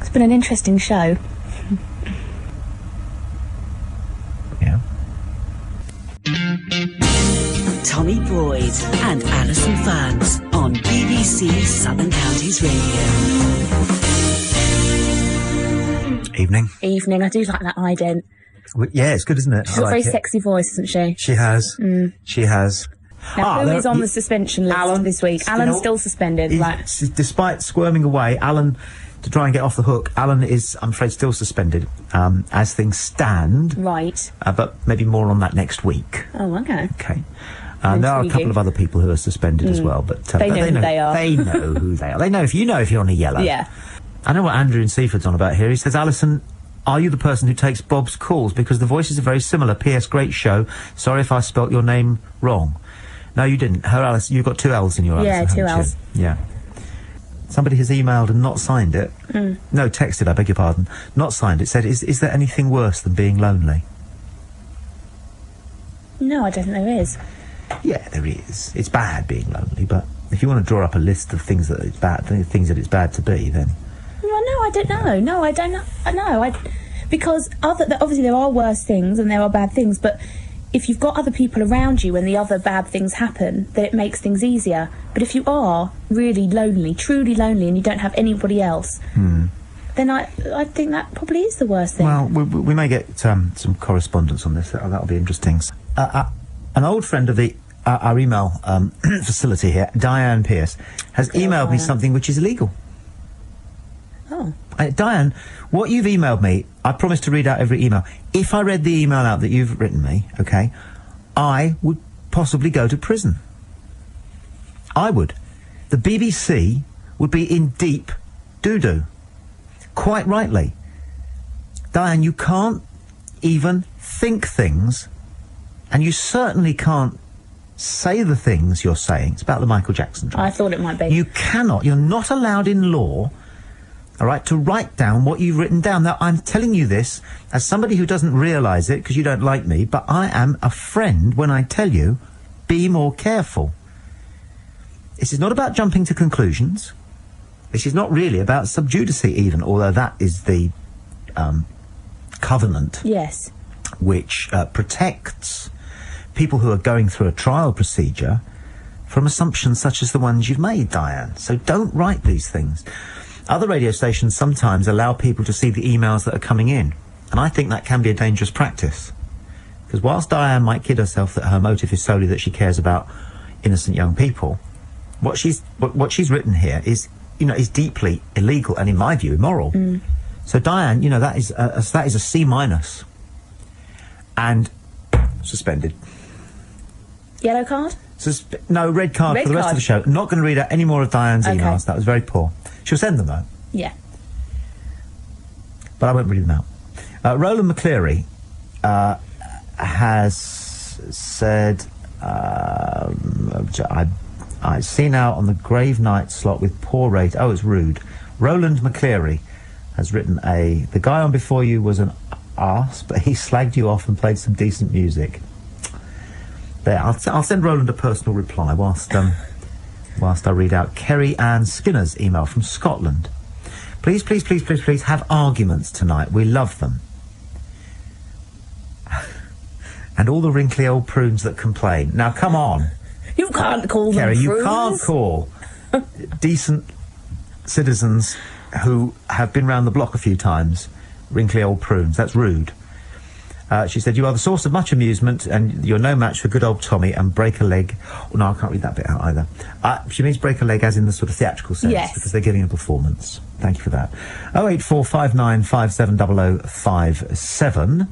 It's been an interesting show. Yeah. Tommy Boyds and Allison Ferns on BBC Southern Counties Radio. Evening. Evening. I do like that ident. Well, yeah, it's good, isn't it? She's got a very sexy voice, hasn't she? She has. She has. Now, who is on the suspension list this week? Alan's still suspended. Despite squirming away, Alan, to try and get off the hook, Alan is, I'm afraid, still suspended as things stand. Right. But maybe more on that next week. Oh, okay. Okay. There are a couple of other people who are suspended as well, but they know who they are. They know who they are. They know if you're on a yellow. Yeah. I know what Andrew in Seaford's on about here. He says, Alison, are you the person who takes Bob's calls? Because the voices are very similar. P.S. Great show. Sorry if I spelt your name wrong. No, you didn't. Her Alice, you've got two L's in your Alison, two L's. Yeah. Somebody has emailed and not signed it. No, texted, I beg your pardon. Not signed it. Said, is there anything worse than being lonely? No, I don't think there is. Yeah, there is. It's bad being lonely, but if you want to draw up a list of things that it's bad, things that it's bad to be, then... Well, no, I don't know. No, I don't know. No, because obviously there are worse things and there are bad things, but if you've got other people around you when the other bad things happen, then it makes things easier. But if you are really lonely, truly lonely, and you don't have anybody else, then I think that probably is the worst thing. Well, we may get some correspondence on this. That'll be interesting. An old friend of our email facility here, Diane Pierce, has emailed me something which is illegal. Oh. Diane, what you've emailed me, I promise to read out every email. If I read the email out that you've written me, okay, I would possibly go to prison. I would. The BBC would be in deep doo-doo. Quite rightly. Diane, you can't even think things, and you certainly can't say the things you're saying. It's about the Michael Jackson trial. I thought it might be. You cannot, you're not allowed in law, all right, to write down what you've written down. Now, I'm telling you this as somebody who doesn't realise it because you don't like me, but I am a friend when I tell you, be more careful. This is not about jumping to conclusions. This is not really about subjudice even, although that is the covenant. Yes. Which protects people who are going through a trial procedure from assumptions such as the ones you've made, Diane. So don't write these things. Other radio stations sometimes allow people to see the emails that are coming in, and I think that can be a dangerous practice. Because whilst Diane might kid herself that her motive is solely that she cares about innocent young people, what she's written here is, is deeply illegal and, in my view, immoral. So Diane, that is a C-, and suspended. Yellow card? No, red card for the rest of the show. Not going to read out any more of Diane's emails. That was very poor. She'll send them, though. Yeah. But I won't read them out. Roland McCleary has said, I see now on the Grave Night slot with poor rate. Oh, it's rude. Roland McCleary has written the guy on before you was an arse, but he slagged you off and played some decent music. There, I'll send Roland a personal reply whilst I read out Kerry Ann Skinner's email from Scotland. Please, please, please, please, please have arguments tonight. We love them. And all the wrinkly old prunes that complain. Now, come on. You can't call them Kerry, prunes. you can't call decent citizens who have been round the block a few times wrinkly old prunes. That's rude. She said, you are the source of much amusement, and you're no match for good old Tommy, and break a leg. Oh, no, I can't read that bit out either. She means break a leg as in the sort of theatrical sense, yes, because they're giving a performance. Thank you for that. 08459570057.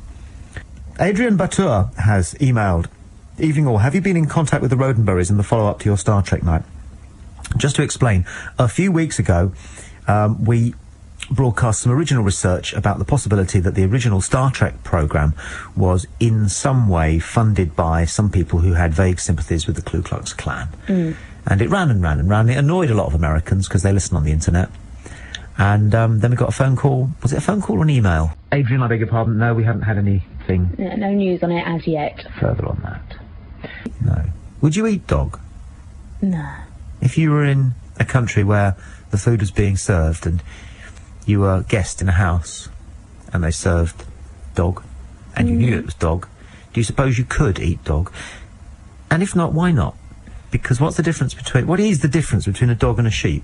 Adrian Batur has emailed, evening all, have you been in contact with the Roddenberrys in the follow-up to your Star Trek night? Just to explain, a few weeks ago, we broadcast some original research about the possibility that the original Star Trek programme was in some way funded by some people who had vague sympathies with the Ku Klux Klan. And it ran and ran and ran. It annoyed a lot of Americans because they listen on the internet. And then we got a phone call. Was it a phone call or an email? Adrian, I beg your pardon. No, we haven't had anything. No news on it as yet. Further on that. No. Would you eat dog? No. If you were in a country where the food was being served and you were a guest in a house and they served dog, and you knew it was dog, do you suppose you could eat dog? And if not, why not? Because what is the difference between a dog and a sheep?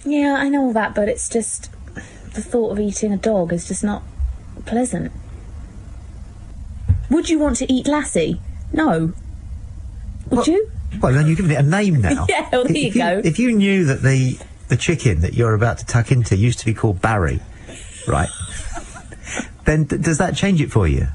Yeah, I know all that, but it's just... the thought of eating a dog is just not pleasant. Would you want to eat Lassie? No. Would you? Well, then you're giving it a name now. Yeah, well, there you go. If you knew that the chicken that you're about to tuck into used to be called Barry, right, then does that change it for you?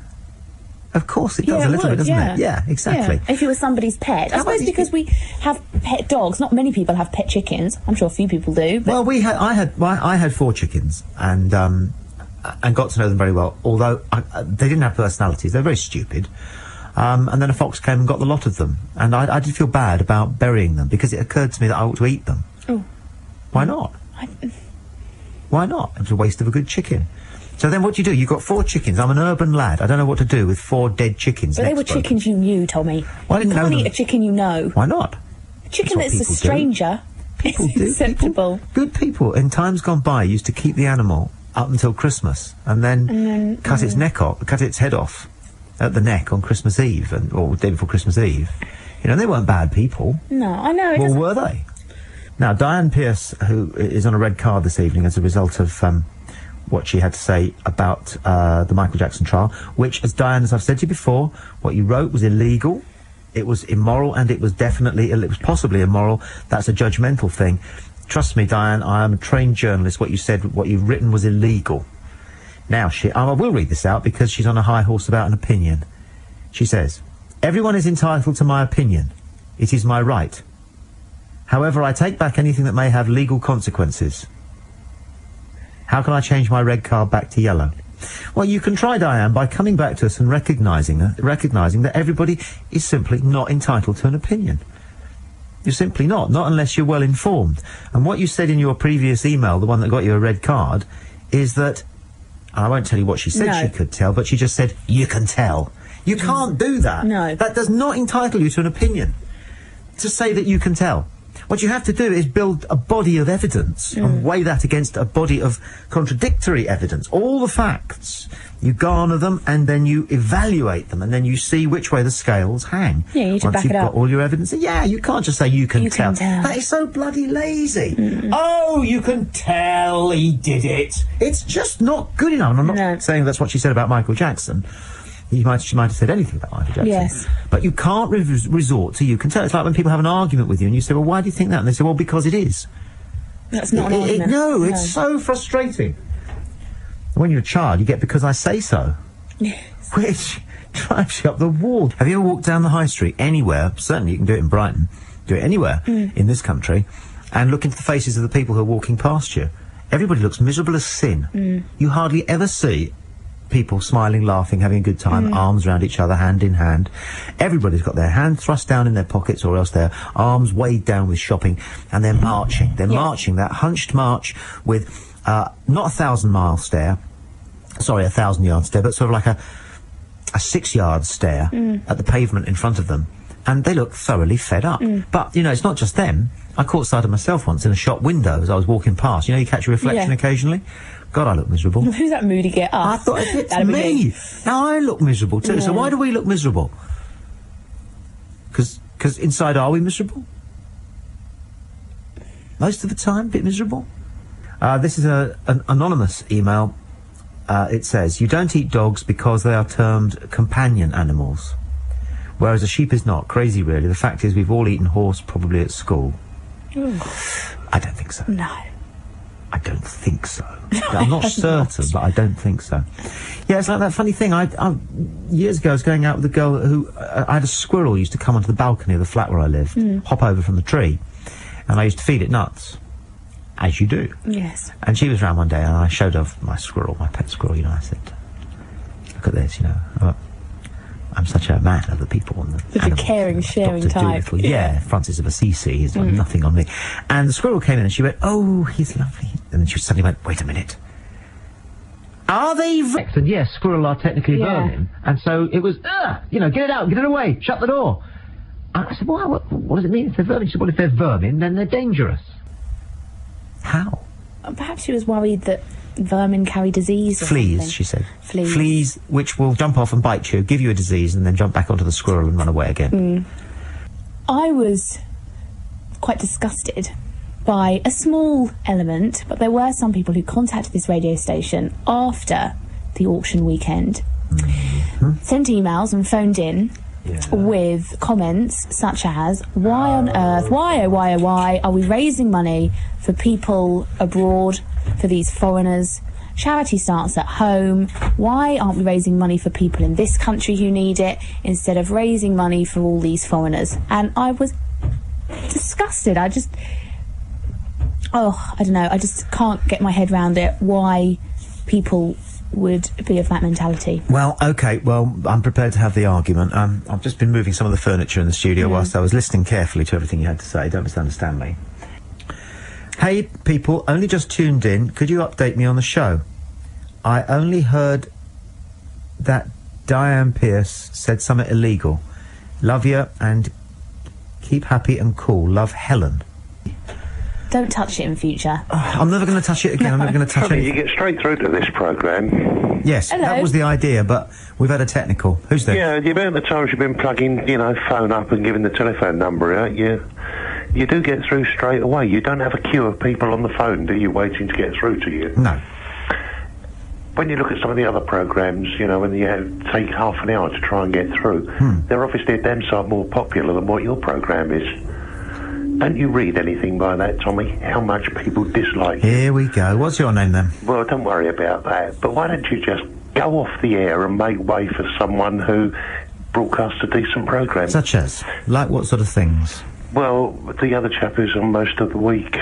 Of course it does, a little bit, doesn't it? Yeah, exactly. Yeah. If it was somebody's pet. I suppose because we have pet dogs, not many people have pet chickens. I'm sure a few people do. But well, I had 4 chickens, and got to know them very well, although they didn't have personalities. They're very stupid. And then a fox came and got the lot of them, and I did feel bad about burying them, because it occurred to me that I ought to eat them. Oh. Why not? Why not? It was a waste of a good chicken. So then what do you do? You've got 4 chickens. I'm an urban lad. I don't know what to do with 4 dead chickens. But they were chickens you knew, Tommy. Well, you can't eat a chicken you know. Why not? A chicken that's a stranger is acceptable. Good people in times gone by used to keep the animal up until Christmas and then cut its neck off, cut its head off at the neck on Christmas Eve, or day before Christmas Eve. You know, they weren't bad people. No, I know. Well, were they? Now, Diane Pearce, who is on a red card this evening as a result of what she had to say about the Michael Jackson trial, which, as Diane, as I've said to you before, what you wrote was illegal, it was immoral, and it was possibly immoral. That's a judgmental thing. Trust me, Diane, I am a trained journalist. What you said, what you've written was illegal. Now, I will read this out because she's on a high horse about an opinion. She says, "Everyone is entitled to my opinion. It is my right. However, I take back anything that may have legal consequences. How can I change my red card back to yellow?" Well, you can try, Diane, by coming back to us and recognising that everybody is simply not entitled to an opinion. You're simply not unless you're well informed. And what you said in your previous email, the one that got you a red card, is that, I won't tell you what she said she could tell, but she just said, you can tell. You can't do that. No. That does not entitle you to an opinion. To say that you can tell. What you have to do is build a body of evidence and weigh that against a body of contradictory evidence. All the facts, you garner them and then you evaluate them and then you see which way the scales hang. Yeah, you need to back it up. Once you've got all your evidence, yeah, you can't just say you can tell. That is so bloody lazy. Oh, you can tell he did it. It's just not good enough. And I'm not saying that's what she said about Michael Jackson. She might have said anything about Michael Jackson. Yes. But you can't resort to you can tell. It's like when people have an argument with you and you say, well, why do you think that? And they say, well, because it is. That's not an argument. No, it's so frustrating. When you're a child, you get because I say so. Yes. Which drives you up the wall. Have you ever walked down the high street anywhere? Certainly you can do it in Brighton. Do it anywhere in this country. And look into the faces of the people who are walking past you. Everybody looks miserable as sin. You hardly ever see people smiling, laughing, having a good time, arms around each other, hand in hand. Everybody's got their hand thrust down in their pockets or else their arms weighed down with shopping, and they're marching. They're marching, that hunched march with not 1,000-mile stare, sorry, 1,000-yard stare, but sort of like a 6-yard stare at the pavement in front of them. And they look thoroughly fed up. But, you know, it's not just them. I caught sight of myself once in a shop window as I was walking past. You know, you catch a reflection occasionally? God, I look miserable. Who's that moody get up? I thought it's me. Now I look miserable too. So why do we look miserable? Because inside are we miserable? Most of the time, a bit miserable. This is an anonymous email. It says, you don't eat dogs because they are termed companion animals. Whereas a sheep is not. Crazy, really. The fact is we've all eaten horse, probably at school. I don't think so. No. I don't think so. I'm not certain, but I don't think so. Yeah, it's like that funny thing. Years ago, I was going out with a girl who... I had a squirrel who used to come onto the balcony of the flat where I lived, hop over from the tree, and I used to feed it nuts. As you do. Yes. And she was round one day, and I showed her my squirrel, my pet squirrel, you know. I said, look at this, you know. I'm such a man of the people and the such animals, a caring, sharing Dr. type. Doolittle. Yeah, Francis of Assisi. He's done nothing on me. And the squirrel came in and she went, oh, he's lovely. And then she suddenly went, wait a minute. Are they vexed? And yes, squirrel are technically vermin. And so it was, you know, get it out, get it away, shut the door. And I said, well, what does it mean if they're vermin? She said, well, if they're vermin, then they're dangerous. How? Perhaps she was worried that vermin carry disease or Fleas, something. she said. Fleas. Fleas, which will jump off and bite you, give you a disease, and then jump back onto the squirrel and run away again. I was quite disgusted by a small element, but there were some people who contacted this radio station after the auction weekend, sent emails and phoned in with comments such as, why on earth, why are we raising money for people abroad, for these foreigners? Charity starts at home. Why aren't we raising money for people in this country who need it instead of raising money for all these foreigners? And I was disgusted. I don't know, I just can't get my head around it, why people would be of that mentality. Well, OK, I'm prepared to have the argument. I've just been moving some of the furniture in the studio whilst I was listening carefully to everything you had to say. Don't misunderstand me. Hey, people, only just tuned in. Could you update me on the show? I only heard that Diane Pearce said something illegal. Love you and keep happy and cool. Love, Helen. Don't touch it in future. I'm never going to touch it again. I'm never going to touch it. You get straight through to this programme. Yes, Hello. that was the idea, but we've had a technical. Who's there? Yeah, the amount of times you've been plugging, phone up and giving the telephone number out, you do get through straight away. You don't have a queue of people on the phone, do you, waiting to get through to you? No. When you look at some of the other programmes, when you take half an hour to try and get through, they're obviously a damn sight more popular than what your programme is. Don't you read anything by that, Tommy? How much people dislike you? Here we go. What's your name, then? Well, don't worry about that. But why don't you just go off the air and make way for someone who broadcasts a decent programme? Such as? Like what sort of things? Well, the other chap who's on most of the week,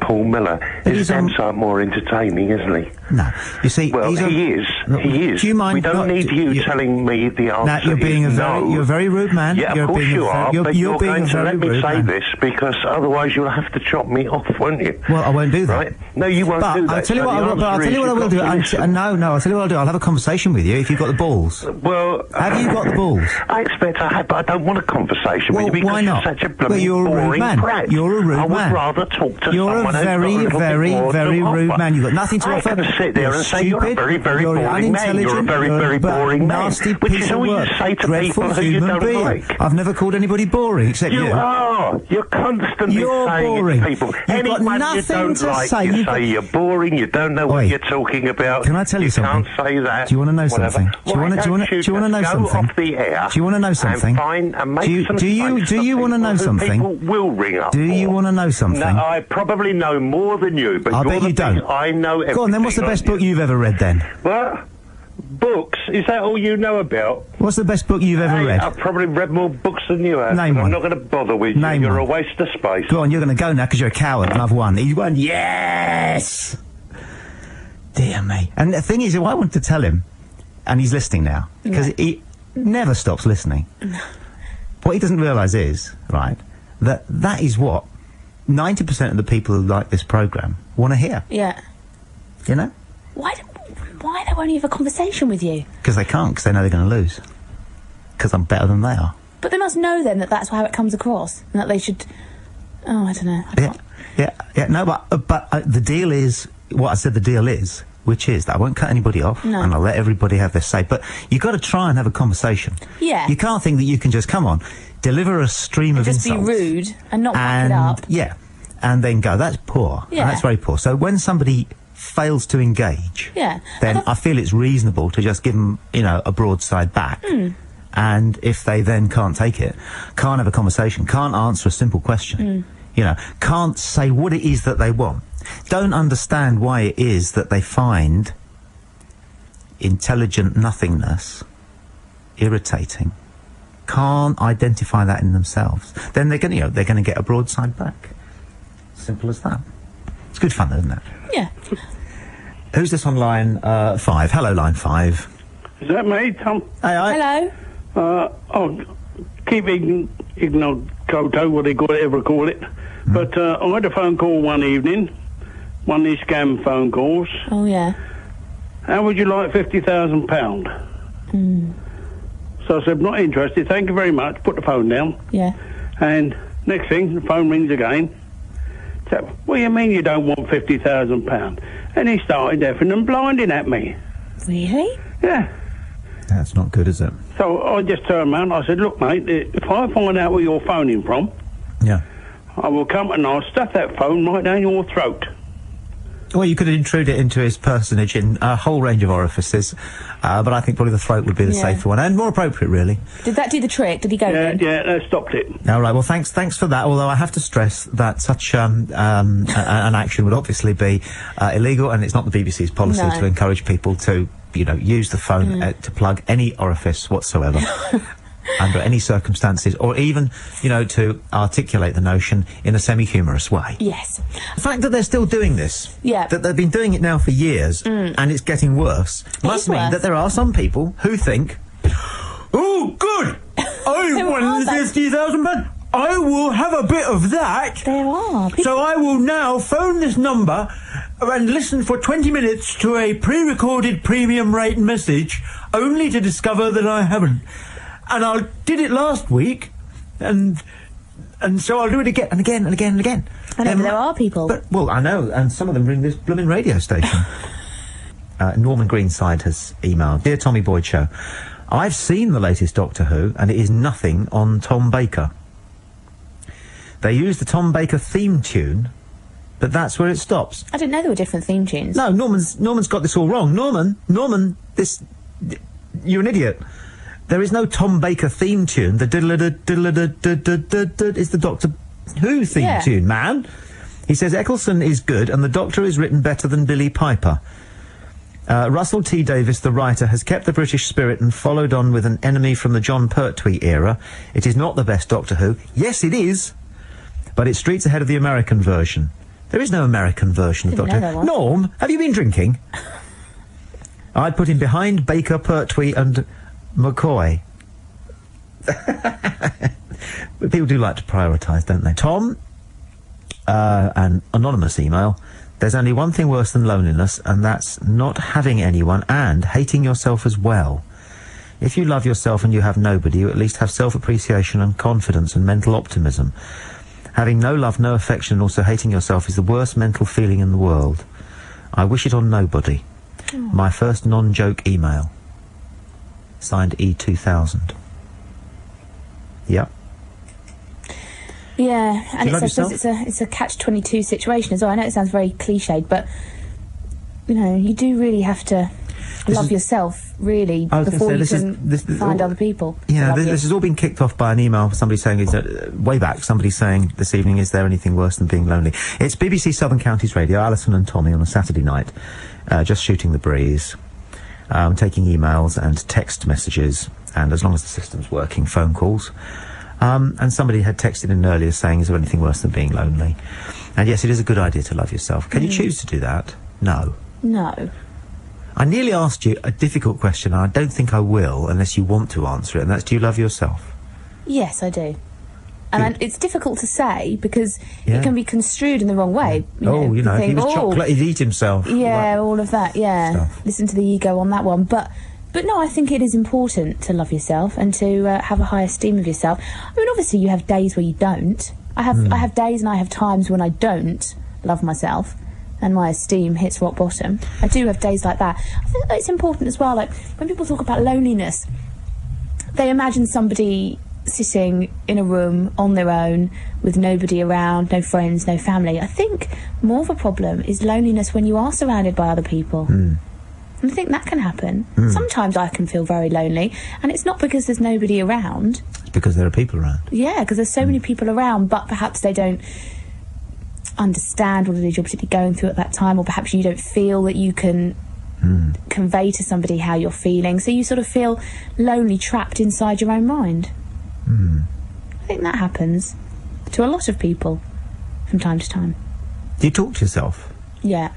Paul Miller, is damn sight more entertaining, isn't he? No. You see, well, he is. He is. Do you mind? We don't need you telling me the answer. No, you're being you're a very rude man. Yeah, you're of course you are. You're but you're being going to let me say man. this because otherwise you'll have to chop me off, won't you? Well, I won't do that. Right? No, you won't do that. I'll tell you what. I'll tell you what I will do. No, I'll tell you what I'll do. I'll have a conversation with you if you've got the balls. Well, have you got the balls? I expect I have, but I don't want a conversation with you because why not? you're such a bloody you're a rude boring man. brat. You're a rude man. I would rather talk to you're someone a very, who's got a very, very rude man. You've got nothing to offer. I'm going to sit there and say you're a very, very you're boring man. You're a very, very boring man. Nasty which piece is of all work. you say to Dreadful people who you human don't being. like. I've never called anybody boring except you. You are. You're constantly saying boring. it to people. You've Anyone got nothing you don't to like, say. you say you're boring. You don't know what you're talking about. Can I tell you something? You can't say that. Do you want to know something? Do you want to know something? Off the air. Do you want to know something? Do you want to know something? People will ring up. Do you want to know something? No, I probably know more than you, but I bet you don't. I know everything. Go on, then. What's the best book you've ever read, then? What? Books? Is that all you know about? What's the best book you've ever read? I've probably read more books than you have. Name one. I'm not going to bother with you. You're a waste of space. Go on, you're going to go now because you're a coward and I've won. He's won. Yes! Dear me. And the thing is, I want to tell him, and he's listening now, because he never stops listening. What he doesn't realise is, right, that is what 90% of the people who like this programme want to hear. Yeah. You know? Why they won't have a conversation with you? Because they can't, because they know they're going to lose. Because I'm better than they are. But they must know then that that's how it comes across, and that they should... Oh, I don't know. No, but the deal is... What I said the deal is, which is that I won't cut anybody off, and I'll let everybody have their say. But you've got to try and have a conversation. Yeah. You can't think that you can just, come on, deliver a stream of insults. Just be rude and not back it up. Yeah. And then go, that's poor. Yeah. That's very poor. So when somebody fails to engage, then I feel it's reasonable to just give them, a broadside back. And if they then can't take it, can't have a conversation, can't answer a simple question, can't say what it is that they want, don't understand why it is that they find intelligent nothingness irritating, can't identify that in themselves, then they're going to get a broadside back. Simple as that. It's good fun, isn't it? Yeah. Who's this on line 5? Hello, line 5. Is that me, Tom? Hello. Keep ignoto, whatever call it. But I had a phone call one evening, one of these scam phone calls. Oh, yeah. How would you like £50,000? So I said, not interested, thank you very much, put the phone down. Yeah. And next thing, the phone rings again. So, what do you mean you don't want £50,000? And he started effing and blinding at me. Really? Yeah. That's not good, is it? So I just turned around. I said, look, mate, if I find out where you're phoning from, Yeah. I will come and I'll stuff that phone right down your throat. Well, you could intrude it into his personage in a whole range of orifices, but I think probably the throat would be the safer one, and more appropriate, really. Did that do the trick? Did he go then? Yeah, that stopped it. All right, well, thanks for that, although I have to stress that such an action would obviously be illegal, and it's not the BBC's policy to encourage people to, use the phone to plug any orifice whatsoever. Under any circumstances, or even, to articulate the notion in a semi-humorous way. Yes. The fact that they're still doing this, that they've been doing it now for years, and it's getting worse, must mean that there are some people who think, oh, good, I won £50,000, I will have a bit of that. There are. So I will now phone this number and listen for 20 minutes to a pre-recorded premium rate message, only to discover that I haven't. And I did it last week, and so I'll do it again and again and again and again. I know, there are people. Well, I know, and some of them ring this blooming radio station. Norman Greenside has emailed, Dear Tommy Boyd Show, I've seen the latest Doctor Who, and it is nothing on Tom Baker. They use the Tom Baker theme tune, but that's where it stops. I didn't know there were different theme tunes. No, Norman's got this all wrong. Norman, you're an idiot. There is no Tom Baker theme tune. The is the Doctor Who theme tune, man. He says Eccleston is good and the Doctor is written better than Billy Piper. Russell T. Davies, the writer, has kept the British spirit and followed on with An Enemy from the John Pertwee era. It is not the best Doctor Who. Yes, it is. But it's streets ahead of the American version. There is no American version of Doctor Who. Norm, have you been drinking? I'd put him behind Baker, Pertwee and McCoy. But people do like to prioritise, don't they? Tom, an anonymous email, there's only one thing worse than loneliness, and that's not having anyone and hating yourself as well. If you love yourself and you have nobody, you at least have self-appreciation and confidence and mental optimism. Having no love, no affection, and also hating yourself is the worst mental feeling in the world. I wish it on nobody. My first non-joke email. Signed E2000. Yep. Yeah, and it's a catch-22 situation as well. I know it sounds very cliched, but you do really have to love yourself, really, before you can find other people. Yeah, this has all been kicked off by an email. Somebody saying, way back, somebody saying this evening, is there anything worse than being lonely? It's BBC Southern Counties Radio, Allison and Tommy on a Saturday night, just shooting the breeze, taking emails and text messages, and as long as the system's working, phone calls. And somebody had texted in earlier saying, is there anything worse than being lonely? And yes, it is a good idea to love yourself. Can you choose to do that? No. No. I nearly asked you a difficult question, and I don't think I will unless you want to answer it, and that's, do you love yourself? Yes, I do. And it's difficult to say because it can be construed in the wrong way. If he was chocolate, he'd eat himself. Yeah, all of that, stuff. Listen to the ego on that one. But no, I think it is important to love yourself and to have a high esteem of yourself. I mean, obviously you have days where you don't. I have days and I have times when I don't love myself and my esteem hits rock bottom. I do have days like that. I think that it's important as well, like, when people talk about loneliness, they imagine somebody sitting in a room on their own with nobody around, no friends, no family. I think more of a problem is loneliness when you are surrounded by other people. And I think that can happen. Sometimes I can feel very lonely, and it's not because there's nobody around. It's because there are people around. Yeah, because there's so many people around, but perhaps they don't understand what it is you're particularly going through at that time, or perhaps you don't feel that you can convey to somebody how you're feeling, so you sort of feel lonely, trapped inside your own mind. I think that happens to a lot of people from time to time. Do you talk to yourself? Yeah.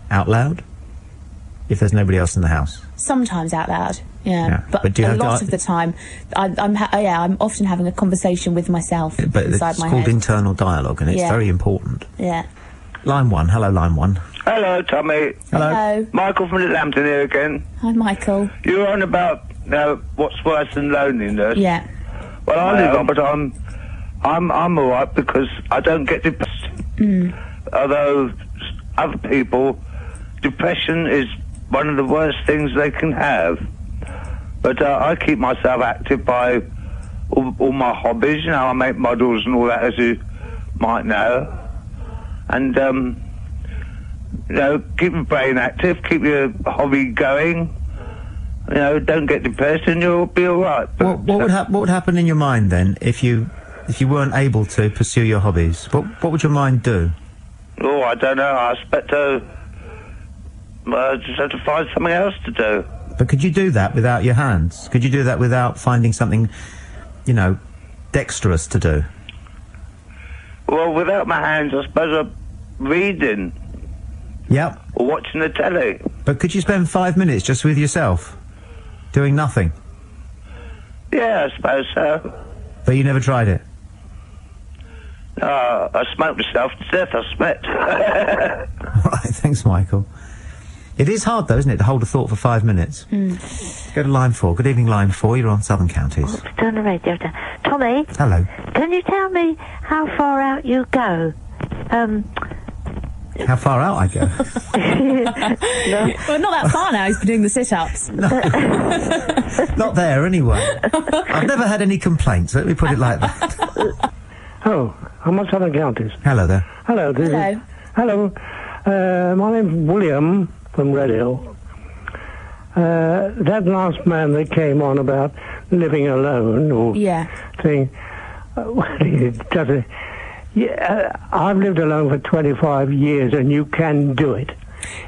Out loud? If there's nobody else in the house? Sometimes out loud, yeah. But do you a lot of the time, I'm often having a conversation with myself inside my head. But it's called internal dialogue, and it's very important. Yeah. Line 1. Hello, line 1. Hello, Tommy. Hello. Michael from Lambton here again. Hi, Michael. You're on about what's worse than loneliness. Yeah. Well, I live on, but I'm all right because I don't get depressed. Although other people, depression is one of the worst things they can have. But I keep myself active by all my hobbies. You know, I make models and all that, as you might know. And, you know, keep your brain active, keep your hobby going. You know, don't get depressed and you'll be all right. But, what would happen in your mind then if you weren't able to pursue your hobbies? What would your mind do? Oh, I don't know. I expect to just have to find something else to do. But could you do that without your hands? Could you do that without finding something, you know, dexterous to do? Well, without my hands, I suppose I'm reading. Yep. Or watching the telly. But could you spend 5 minutes just with yourself, doing nothing? Yeah, I suppose so. But you never tried it? I smoked myself to death, I sweat. Right, thanks, Michael. It is hard, though, isn't it, to hold a thought for 5 minutes? Go to line 4. Good evening, line 4. You're on Southern Counties. Turn the radio down. Tommy? Hello. Can you tell me how far out you go? How far out I go? Well, not that far now. He's been doing the sit-ups. Not there, anyway. I've never had any complaints, let me put it like that. Oh, I'm on Southern Counties. Hello there. Hello. Hello. My name's William from Red Hill. That last man that came on about living alone or thing, I've lived alone for 25 years and you can do it.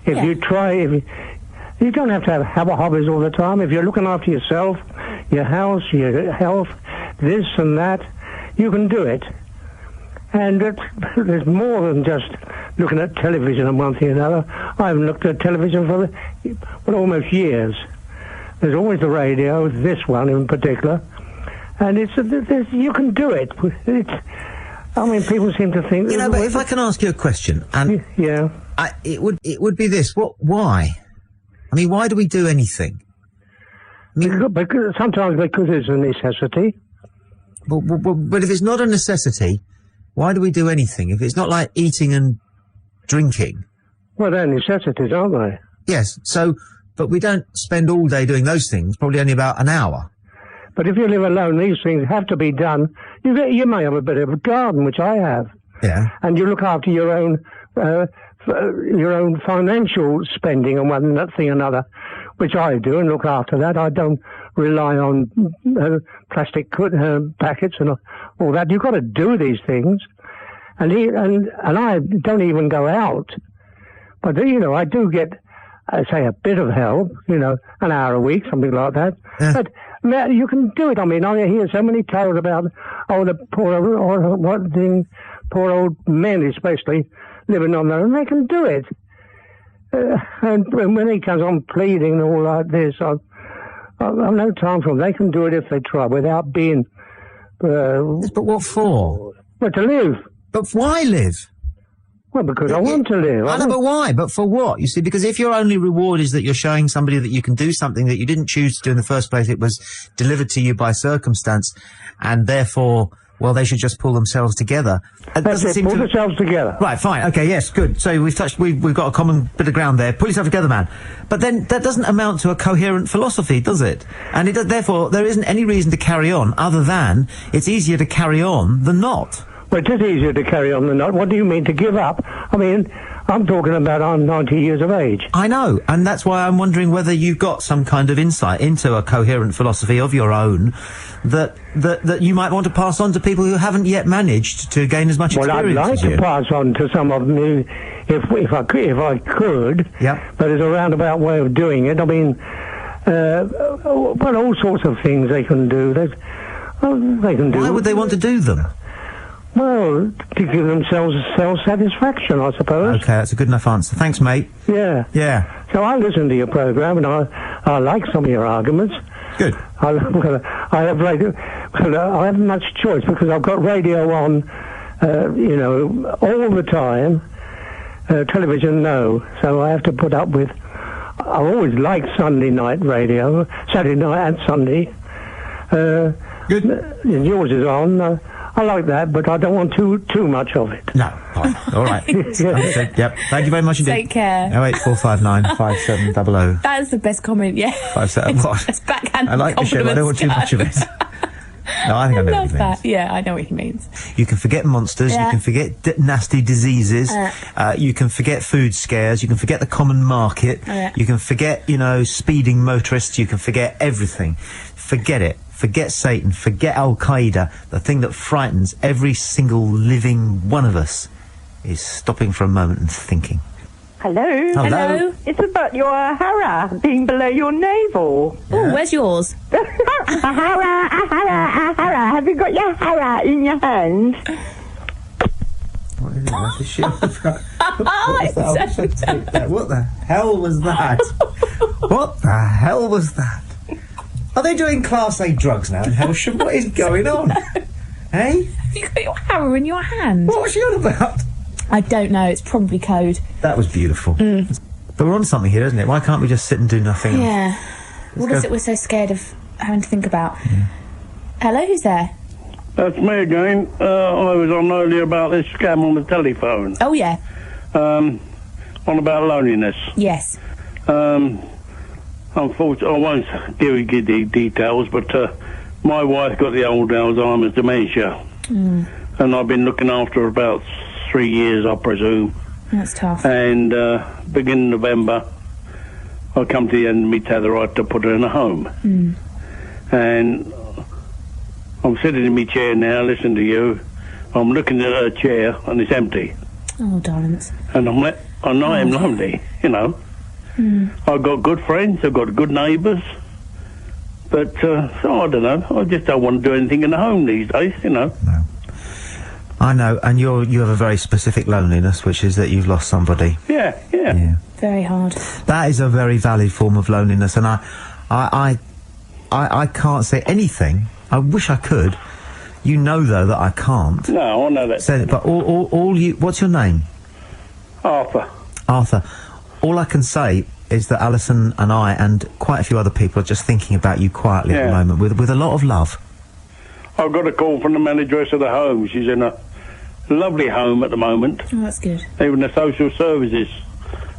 If you try, you don't have to have hobbies all the time. If you're looking after yourself, your house, your health, this and that, you can do it. And there's more than just looking at television and one thing or another. I haven't looked at television for almost years. There's always the radio, this one in particular. And you can do it. I mean, people seem to think... You know, but if I can ask you a question, and... Yeah. It would be this. Why? I mean, why do we do anything? I mean, sometimes because it's a necessity. But if it's not a necessity, why do we do anything? If it's not like eating and drinking... Well, they're necessities, aren't they? Yes, but we don't spend all day doing those things, probably only about an hour. But if you live alone, these things have to be done. You may have a bit of a garden, which I have. Yeah. And you look after your own financial spending and one thing or another, which I do and look after that. I don't rely on plastic packets and all that. You've got to do these things. And I don't even go out. But, you know, I do get, say, a bit of help, you know, an hour a week, something like that. Yeah. But you can do it. I mean, I hear so many tales about, the poor old men especially, living on their own. They can do it. And when he comes on pleading and all like this, I've no time for them. They can do it if they try, without being... But what for? Well, to live. But why live? Well, because I want to live. I know, but why? But for what? You see, because if your only reward is that you're showing somebody that you can do something that you didn't choose to do in the first place, it was delivered to you by circumstance, and therefore, well, they should just pull themselves together. That's it, pull themselves together. Right, fine, okay, yes, good. So we've got a common bit of ground there. Pull yourself together, man. But then that doesn't amount to a coherent philosophy, does it? And therefore, there isn't any reason to carry on other than it's easier to carry on than not. Well, it is easier to carry on than not. What do you mean, to give up? I mean, I'm talking about I'm 90 years of age. I know, and that's why I'm wondering whether you've got some kind of insight into a coherent philosophy of your own that you might want to pass on to people who haven't yet managed to gain as much experience as you. Well, I'd like to pass on to some of them if I could. Yeah. But there's a roundabout way of doing it. I mean, all sorts of things they can do. They can do. Why would they want to do them? Well, to give themselves self-satisfaction, I suppose. Okay, that's a good enough answer. Thanks, mate. Yeah. Yeah. So I listen to your programme, and I like some of your arguments. Good. I have radio. I haven't much choice because I've got radio on, all the time. Television, no. So I have to put up with. I always liked Sunday night radio, Saturday night and Sunday. Good. And yours is on. I like that, but I don't want too much of it. No. Fine. All right. Okay, yep. Thank you very much indeed. Take care. 08459 5700. That is the best comment, yeah. 57. What? It's backhand I like the show, but I don't want too much of it. No, I think I know what love he means. that. Yeah, I know what he means. You can forget monsters, Yeah. you can forget nasty diseases, you can forget food scares, you can forget the common market, you can forget, speeding motorists, you can forget everything. Forget it. Forget Satan, forget Al-Qaeda. The thing that frightens every single living one of us is stopping for a moment and thinking. Hello. Hello. It's about your hara being below your navel. Oh, where's yours? Hara. Have you got your hara in your hand? What is it? That's a shit. What the hell was that? What the hell was that? Are they doing Class A drugs now in Helsham? What is going on? Hey? Have you got your hammer in your hand? What was she on about? I don't know. It's probably code. That was beautiful. But we're on something here, isn't it? Why can't we just sit and do nothing? Yeah. What is it we're so scared of having to think about? Yeah. Hello, who's there? That's me again. I was on earlier about this scam on the telephone. Oh, yeah. On about loneliness. Yes. Unfortunately, I won't give you the details, but my wife got the old Alzheimer's dementia. And I've been looking after her about 3 years, I presume. That's tough. And beginning November, I come to the end of my tether. I had to put her in a home. And I'm sitting in my chair now, listening to you. I'm looking at her chair, and it's empty. Oh, darlings. And I am lonely, I've got good friends, I've got good neighbours, but so I don't know. I just don't want to do anything in the home these days, No. I know, and you have a very specific loneliness, which is that you've lost somebody. Yeah. Very hard. That is a very valid form of loneliness, and I can't say anything. I wish I could. You know, though, that I can't. No, I know that. Say it, but all you. What's your name? Arthur. Arthur. All I can say is that Allison and I and quite a few other people are just thinking about you quietly at the moment with a lot of love. I've got a call from the manageress of the home. She's in a lovely home at the moment. Oh, that's good. Even the social services,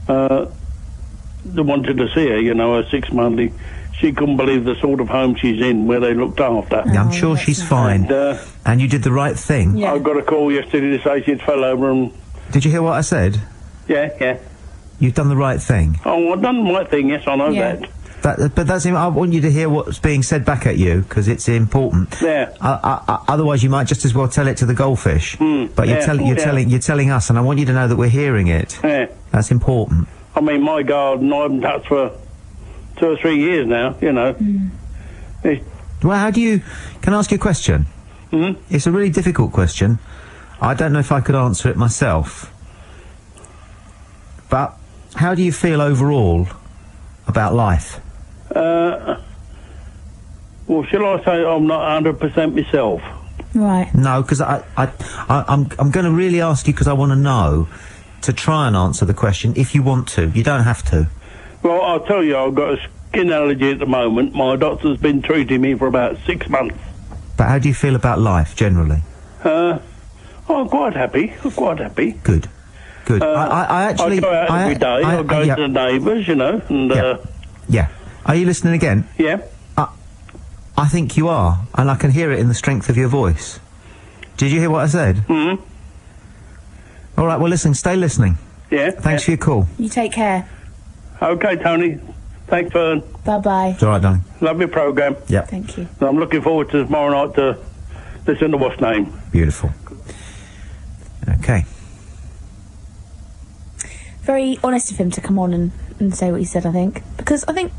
they wanted to see her, her 6 monthly. She couldn't believe the sort of home she's in, where they looked after. Yeah, I'm sure she's fine. And you did the right thing. Yeah. I got a call yesterday to say she'd fell over and... Did you hear what I said? Yeah. You've done the right thing. Oh, I've done the right thing, yes, I know that. But that's. I want you to hear what's being said back at you, because it's important. Yeah. Otherwise, you might just as well tell it to the goldfish. But you're telling us, and I want you to know that we're hearing it. Yeah. That's important. I mean, my garden I haven't touched for 2 or 3 years now. Well, how do you? Can I ask you a question? It's a really difficult question. I don't know if I could answer it myself. But how do you feel overall about life? Well, shall I say I'm not 100% myself? Right. No, because I'm going to really ask you, because I want to know, to try and answer the question if you want to. You don't have to. Well, I'll tell you, I've got a skin allergy at the moment. My doctor's been treating me for about 6 months. But how do you feel about life, generally? I'm quite happy. Good. I actually... I go out every day. I go to the neighbours, and... Yeah. Are you listening again? Yeah. I think you are, and I can hear it in the strength of your voice. Did you hear what I said? All right, well, listen, stay listening. Yeah. Thanks for your call. You take care. OK, Tony. Thanks, Fern. Bye-bye. It's all right, darling. Lovely programme. Yep. Thank you. I'm looking forward to tomorrow night to listen to what's name. Beautiful. OK. Very honest of him to come on and say what he said, I think. Because I think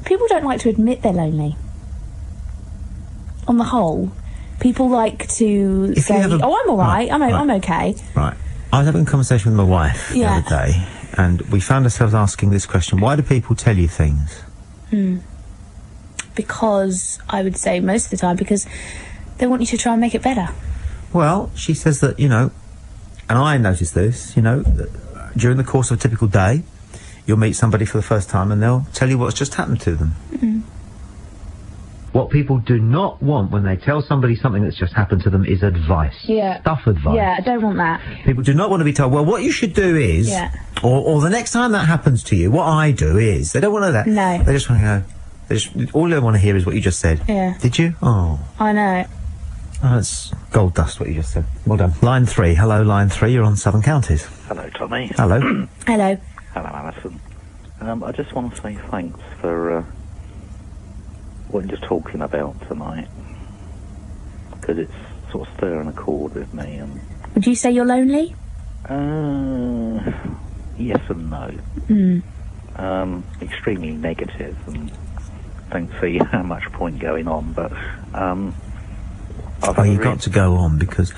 people don't like to admit they're lonely. On the whole, people like to say, "Oh, I'm all right. I'm okay." Right. I was having a conversation with my wife the other day, and we found ourselves asking this question: why do people tell you things? Because I would say most of the time because they want you to try and make it better. Well, she says that, and I noticed this, that during the course of a typical day, you'll meet somebody for the first time and they'll tell you what's just happened to them. What people do not want when they tell somebody something that's just happened to them is advice. Yeah. Stuff advice. Yeah, I don't want that. People do not want to be told, well, what you should do is, or the next time that happens to you, what I do is, they don't want to know that. No. They just want to go, all they want to hear is what you just said. Yeah. Did you? Oh. I know. Oh, that's gold dust, what you just said. Well done. Line 3. Hello, line 3. You're on Southern Counties. Hello, Tommy. Hello. Hello. Hello, Alison. I just want to say thanks for what you're talking about tonight, because it's sort of stirring a chord with me. Would you say you're lonely? Yes and no. Extremely negative, and don't see how much point going on, but you've got to go on, because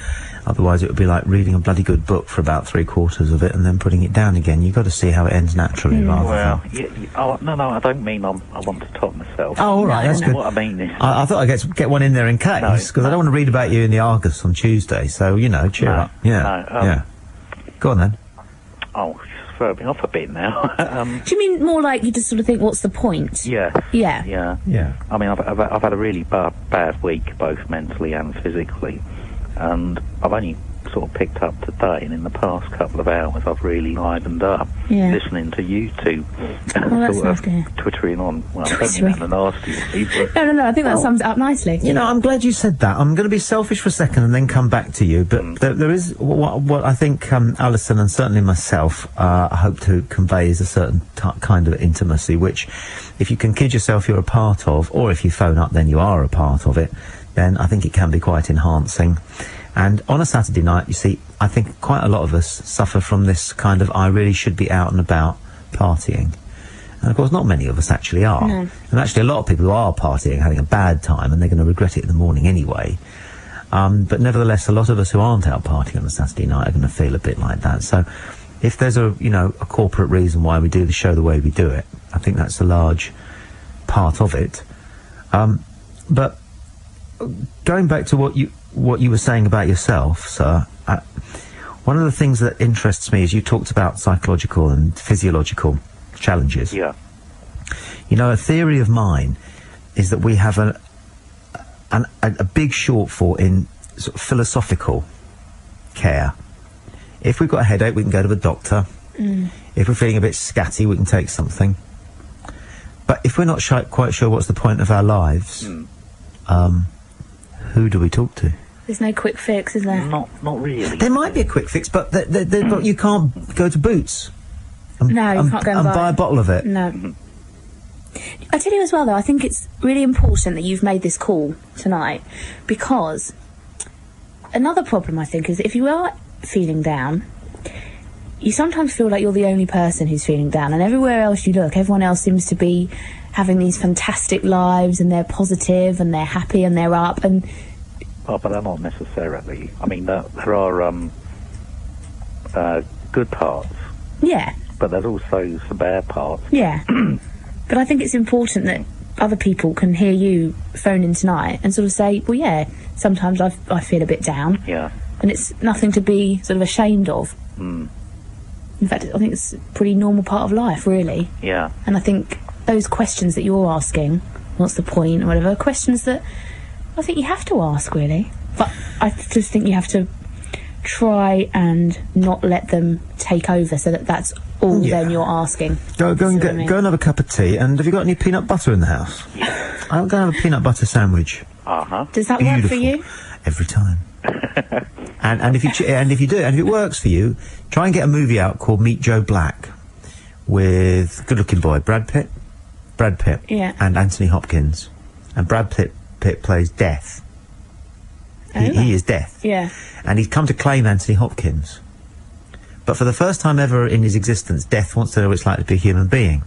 otherwise it would be like reading a bloody good book for about 3/4 of it and then putting it down again. You've got to see how it ends naturally, rather than... no, I don't mean I want to top myself. Oh, all right, that's good. What I mean is... I thought I'd get one in there in case, because I don't want to read about you in the Argus on Tuesday, so, cheer up. Yeah. Go on, then. Oh, it's throwing me off a bit now. Do you mean more like you just sort of think, what's the point? Yeah. I mean, I've had a really bad week, both mentally and physically, and I've only sort of picked up today, and in the past couple of hours I've really livened up listening to you two sort of twittering on. Well, I don't mean that in a nasty way, but... No, I think that sums it up nicely. I'm glad you said that. I'm going to be selfish for a second and then come back to you, but there is what I think Alison and certainly myself hope to convey is a certain kind of intimacy, which if you can kid yourself you're a part of, or if you phone up then you are a part of it, then I think it can be quite enhancing. And on a Saturday night, you see, I think quite a lot of us suffer from this kind of, I really should be out and about partying. And of course, not many of us actually are. No. And actually, a lot of people who are partying are having a bad time, and they're going to regret it in the morning anyway. But nevertheless, a lot of us who aren't out partying on a Saturday night are going to feel a bit like that. So if there's a corporate reason why we do the show the way we do it, I think that's a large part of it. But going back to what you were saying about yourself, sir, one of the things that interests me is you talked about psychological and physiological challenges. Yeah. A theory of mine is that we have a big shortfall in sort of philosophical care. If we've got a headache, we can go to the doctor. If we're feeling a bit scatty, we can take something. But if we're not quite sure what's the point of our lives, who do we talk to? There's no quick fix, is there? Not really. There might be a quick fix, but but you can't go to Boots and, you can't go and buy a bottle of it. No. I tell you as well, though, I think it's really important that you've made this call tonight, because another problem, I think, is if you are feeling down, you sometimes feel like you're the only person who's feeling down, and everywhere else you look, everyone else seems to be having these fantastic lives, and they're positive, and they're happy, and they're up, and... Oh, but they're not necessarily. I mean, there are good parts. Yeah. But there's also some bad parts. Yeah. But I think it's important that other people can hear you phone in tonight and sort of say, well, yeah, sometimes I feel a bit down. Yeah. And it's nothing to be sort of ashamed of. In fact, I think it's a pretty normal part of life, really. Yeah. And I think those questions that you're asking, what's the point, or whatever, are questions that I think you have to ask, really. But I just think you have to try and not let them take over, so that that's all then you're asking. Go and have a cup of tea, and have you got any peanut butter in the house? Yeah. I'll go and have a peanut butter sandwich. Does that work for you? Every time. and if it works for you, try and get a movie out called Meet Joe Black with good-looking boy Brad Pitt, and Anthony Hopkins, and Brad Pitt plays Death. He is Death. Yeah. And he's come to claim Anthony Hopkins. But for the first time ever in his existence, Death wants to know what it's like to be a human being.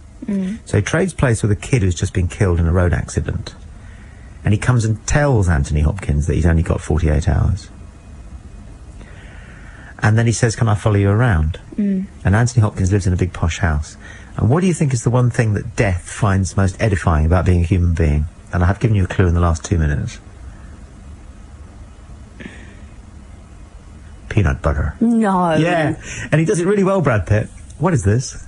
So he trades place with a kid who's just been killed in a road accident. And he comes and tells Anthony Hopkins that he's only got 48 hours. And then he says, can I follow you around? And Anthony Hopkins lives in a big posh house. And what do you think is the one thing that Death finds most edifying about being a human being? And I have given you a clue in the last 2 minutes. Peanut butter. No. Yeah, and he does it really well, Brad Pitt. What is this?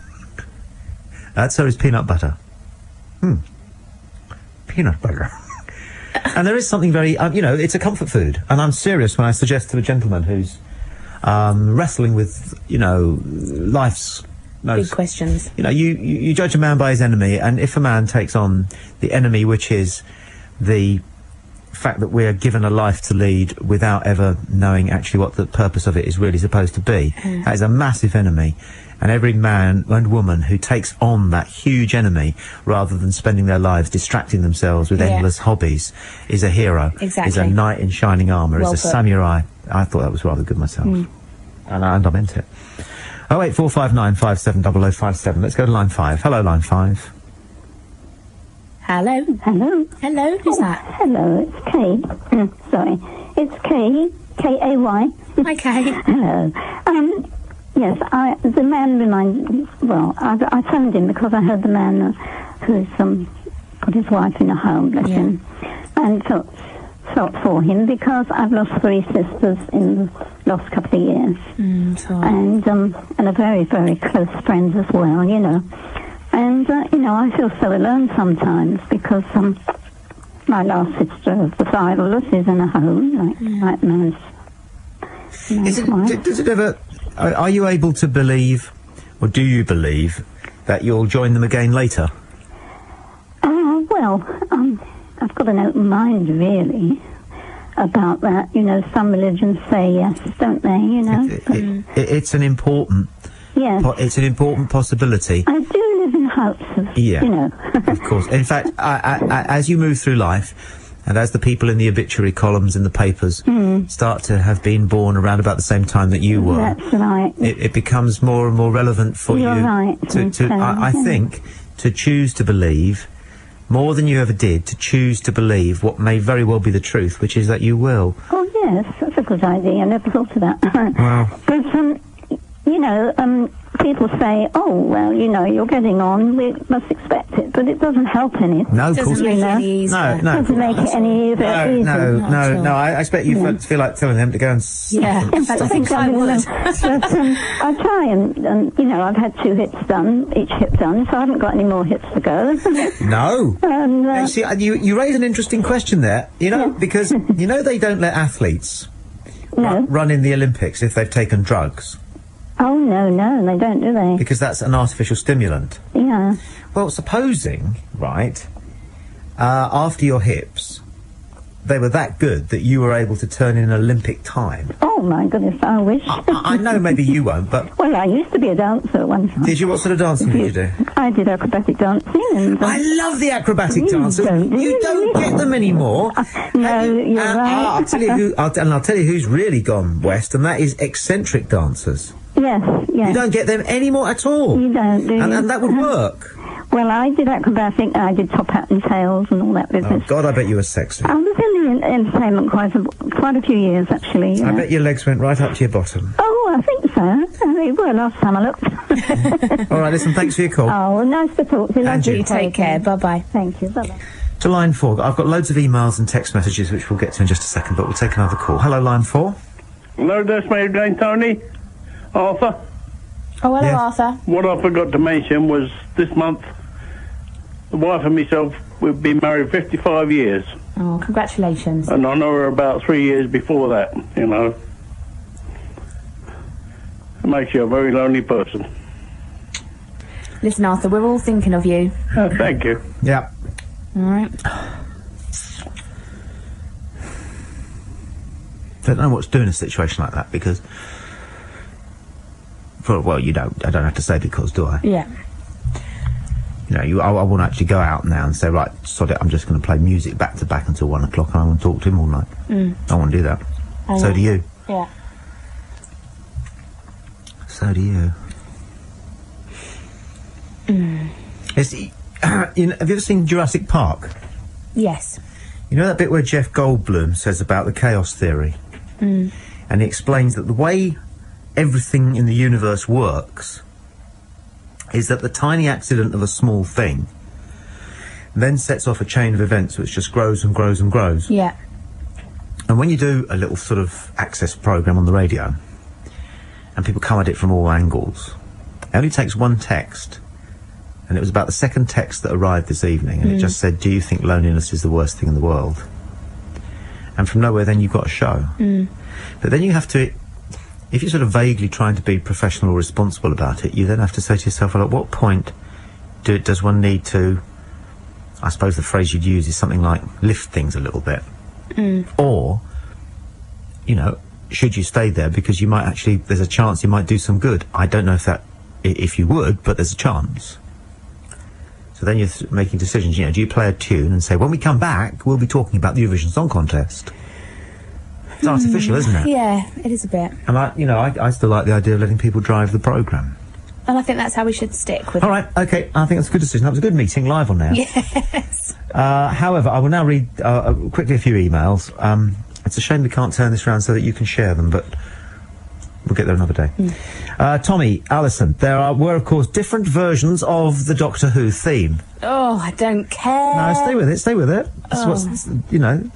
So is peanut butter. Peanut butter. And there is something very, you know, it's a comfort food. And I'm serious when I suggest to a gentleman who's wrestling with, you know, life's big questions. You know, you judge a man by his enemy, and if a man takes on the enemy, which is the fact that we're given a life to lead without ever knowing actually what the purpose of it is really supposed to be, that is a massive enemy. And every man and woman who takes on that huge enemy rather than spending their lives distracting themselves with endless hobbies is a hero. Exactly. Is a knight in shining armour, Well is a put. samurai. I thought that was rather good myself. And I meant it. 08459 570057. Let's go to line 5. Hello, line 5. Hello. Hello. Hello, who's that? Hello, it's Kay. Sorry. It's Kay. K-A-Y. Hi, Kay. Hello. Yes, the man reminded... Well, I phoned him because I heard the man who's got his wife in a home, bless him, and felt for him because I've lost 3 sisters in the last couple of years. And a very, very close friend as well, you know. And, you know, I feel so alone sometimes because my last sister of the 5 of us is in a home, like man's wife. Does it ever... Are you able to believe, or do you believe, that you'll join them again later? Well, I've got an open mind, really, about that. You know, some religions say yes, don't they, you know? It's an important... Yes. It's an important possibility. I do live in hopes of, you know. Of course. In fact, as you move through life, and as the people in the obituary columns in the papers start to have been born around about the same time that you were, that's right. It becomes more and more relevant for You're you right. I think, to choose to believe, more than you ever did, to choose to believe what may very well be the truth, which is that you will. Oh, yes, that's a good idea. I never thought of that. Wow. But, you know, people say, oh, well, you know, you're getting on, we must expect it, but it doesn't help any. No, of course Doesn't make it any easier. No. Doesn't make it any easier. No, I expect you folks feel like telling them to go and... Yeah, In fact, I think I would. But I try and, you know, I've had 2 hits done, each hip done, so I haven't got any more hits to go. No. And, see, you raise an interesting question there, you know, because, you know, they don't let athletes run in the Olympics if they've taken drugs. Oh, no, they don't, do they? Because that's an artificial stimulant. Yeah. Well, supposing, right, after your hips, they were that good that you were able to turn in Olympic time. Oh, my goodness, I wish. I know maybe you won't, but... Well, I used to be a dancer at one time. Did you? What sort of dancing did you do? I did acrobatic dancing. And, I love the acrobatic dancers. You don't get them anymore. No, you're right. I'll tell you who, I'll tell you who's really gone west, and that is eccentric dancers. Yes. You don't get them anymore at all. You don't, do you? And that would work. Well, I did acrobatic, and I did top hat and tails and all that business. Oh, God, I bet you were sexy. I was in the entertainment quite a few years, actually. I bet your legs went right up to your bottom. Oh, I think so. They were last time I looked. All right, listen, thanks for your call. Oh, nice to talk to you. And you. Take care. Bye-bye. Thank you. Bye-bye. To line 4. I've got loads of emails and text messages, which we'll get to in just a second, but we'll take another call. Hello, line 4. Hello, that's me again, Tony. Arthur. Oh, hello, Arthur. What I forgot to mention was this month, the wife and myself, we've been married 55 years. Oh, congratulations. And I know her about 3 years before that, you know. It makes you a very lonely person. Listen, Arthur, we're all thinking of you. Thank you. Yeah. All right. Don't know what to do in a situation like that, because... Well, you don't. I don't have to say because, do I? Yeah. You know, I won't actually go out now and say, right, sod it, I'm just going to play music back to back until 1 o'clock and I want to talk to him all night. I want to do that. So do you. Yeah. So do you. Have you ever seen Jurassic Park? Yes. You know that bit where Jeff Goldblum says about the chaos theory? And he explains that the way everything in the universe works is that the tiny accident of a small thing then sets off a chain of events which just grows and grows and grows. Yeah. And when you do a little sort of access program on the radio and people come at it from all angles, it only takes one text, and it was about the second text that arrived this evening, and it just said, do you think loneliness is the worst thing in the world? and from nowhere then you've got a show. But then you have to, if you're sort of vaguely trying to be professional or responsible about it, you then have to say to yourself, well, at what point does one need to, I suppose the phrase you'd use is something like lift things a little bit. Or, you know, should you stay there because you might actually, there's a chance you might do some good. I don't know if you would, but there's a chance. So then you're making decisions, you know, do you play a tune and say, when we come back, we'll be talking about the Eurovision Song Contest? It's artificial, isn't it? Yeah, it is a bit. And I still like the idea of letting people drive the programme. And I think that's how we should stick with it. All right, OK, I think that's a good decision. That was a good meeting, live on air. Yes. However, I will now read quickly a few emails. It's a shame we can't turn this around so that you can share them, but we'll get there another day. Tommy, Allison, there were, of course, different versions of the Doctor Who theme. Oh, I don't care. No, stay with it. That's what's, you know,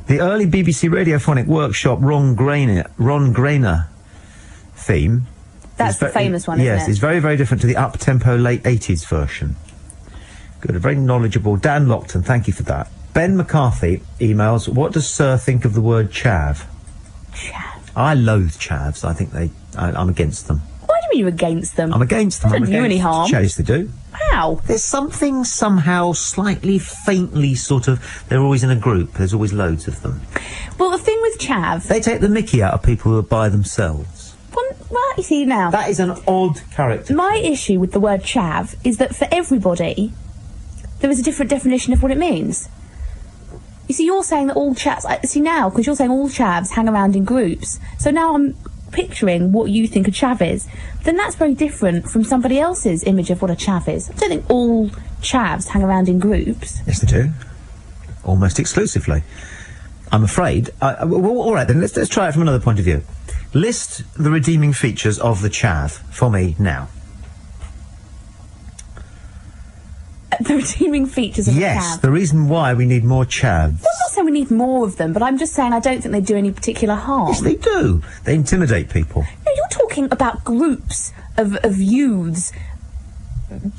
the early BBC Radiophonic Workshop Ron Grainer theme. That's the famous one, isn't it? Yes, it's very, very different to the up-tempo late 80s version. Good, very knowledgeable. Dan Lockton, thank you for that. Ben McCarthy emails, what does Sir think of the word chav? Chav? I loathe chavs. I think I'm against them. Why do you mean you're against them? I'm against them. They don't do any harm. Yes, they do. How? There's something somehow slightly faintly sort of, they're always in a group. There's always loads of them. Well, the thing with chav... They take the mickey out of people who are by themselves. Well, you see now... That is an odd character. My issue with the word chav is that for everybody, there is a different definition of what it means. You see, you're saying that all chavs... See, now, because you're saying all chavs hang around in groups, so now I'm picturing what you think a chav is. Then that's very different from somebody else's image of what a chav is. I don't think all chavs hang around in groups. Yes, they do. Almost exclusively. I'm afraid... well, all right, then, let's try it from another point of view. List the redeeming features of the chav for me now. The redeeming features of the chav? Yes, the reason why we need more chavs. Well, I'm not saying we need more of them, but I'm just saying I don't think they do any particular harm. Yes, they do. They intimidate people. No, you're talking about groups of youths.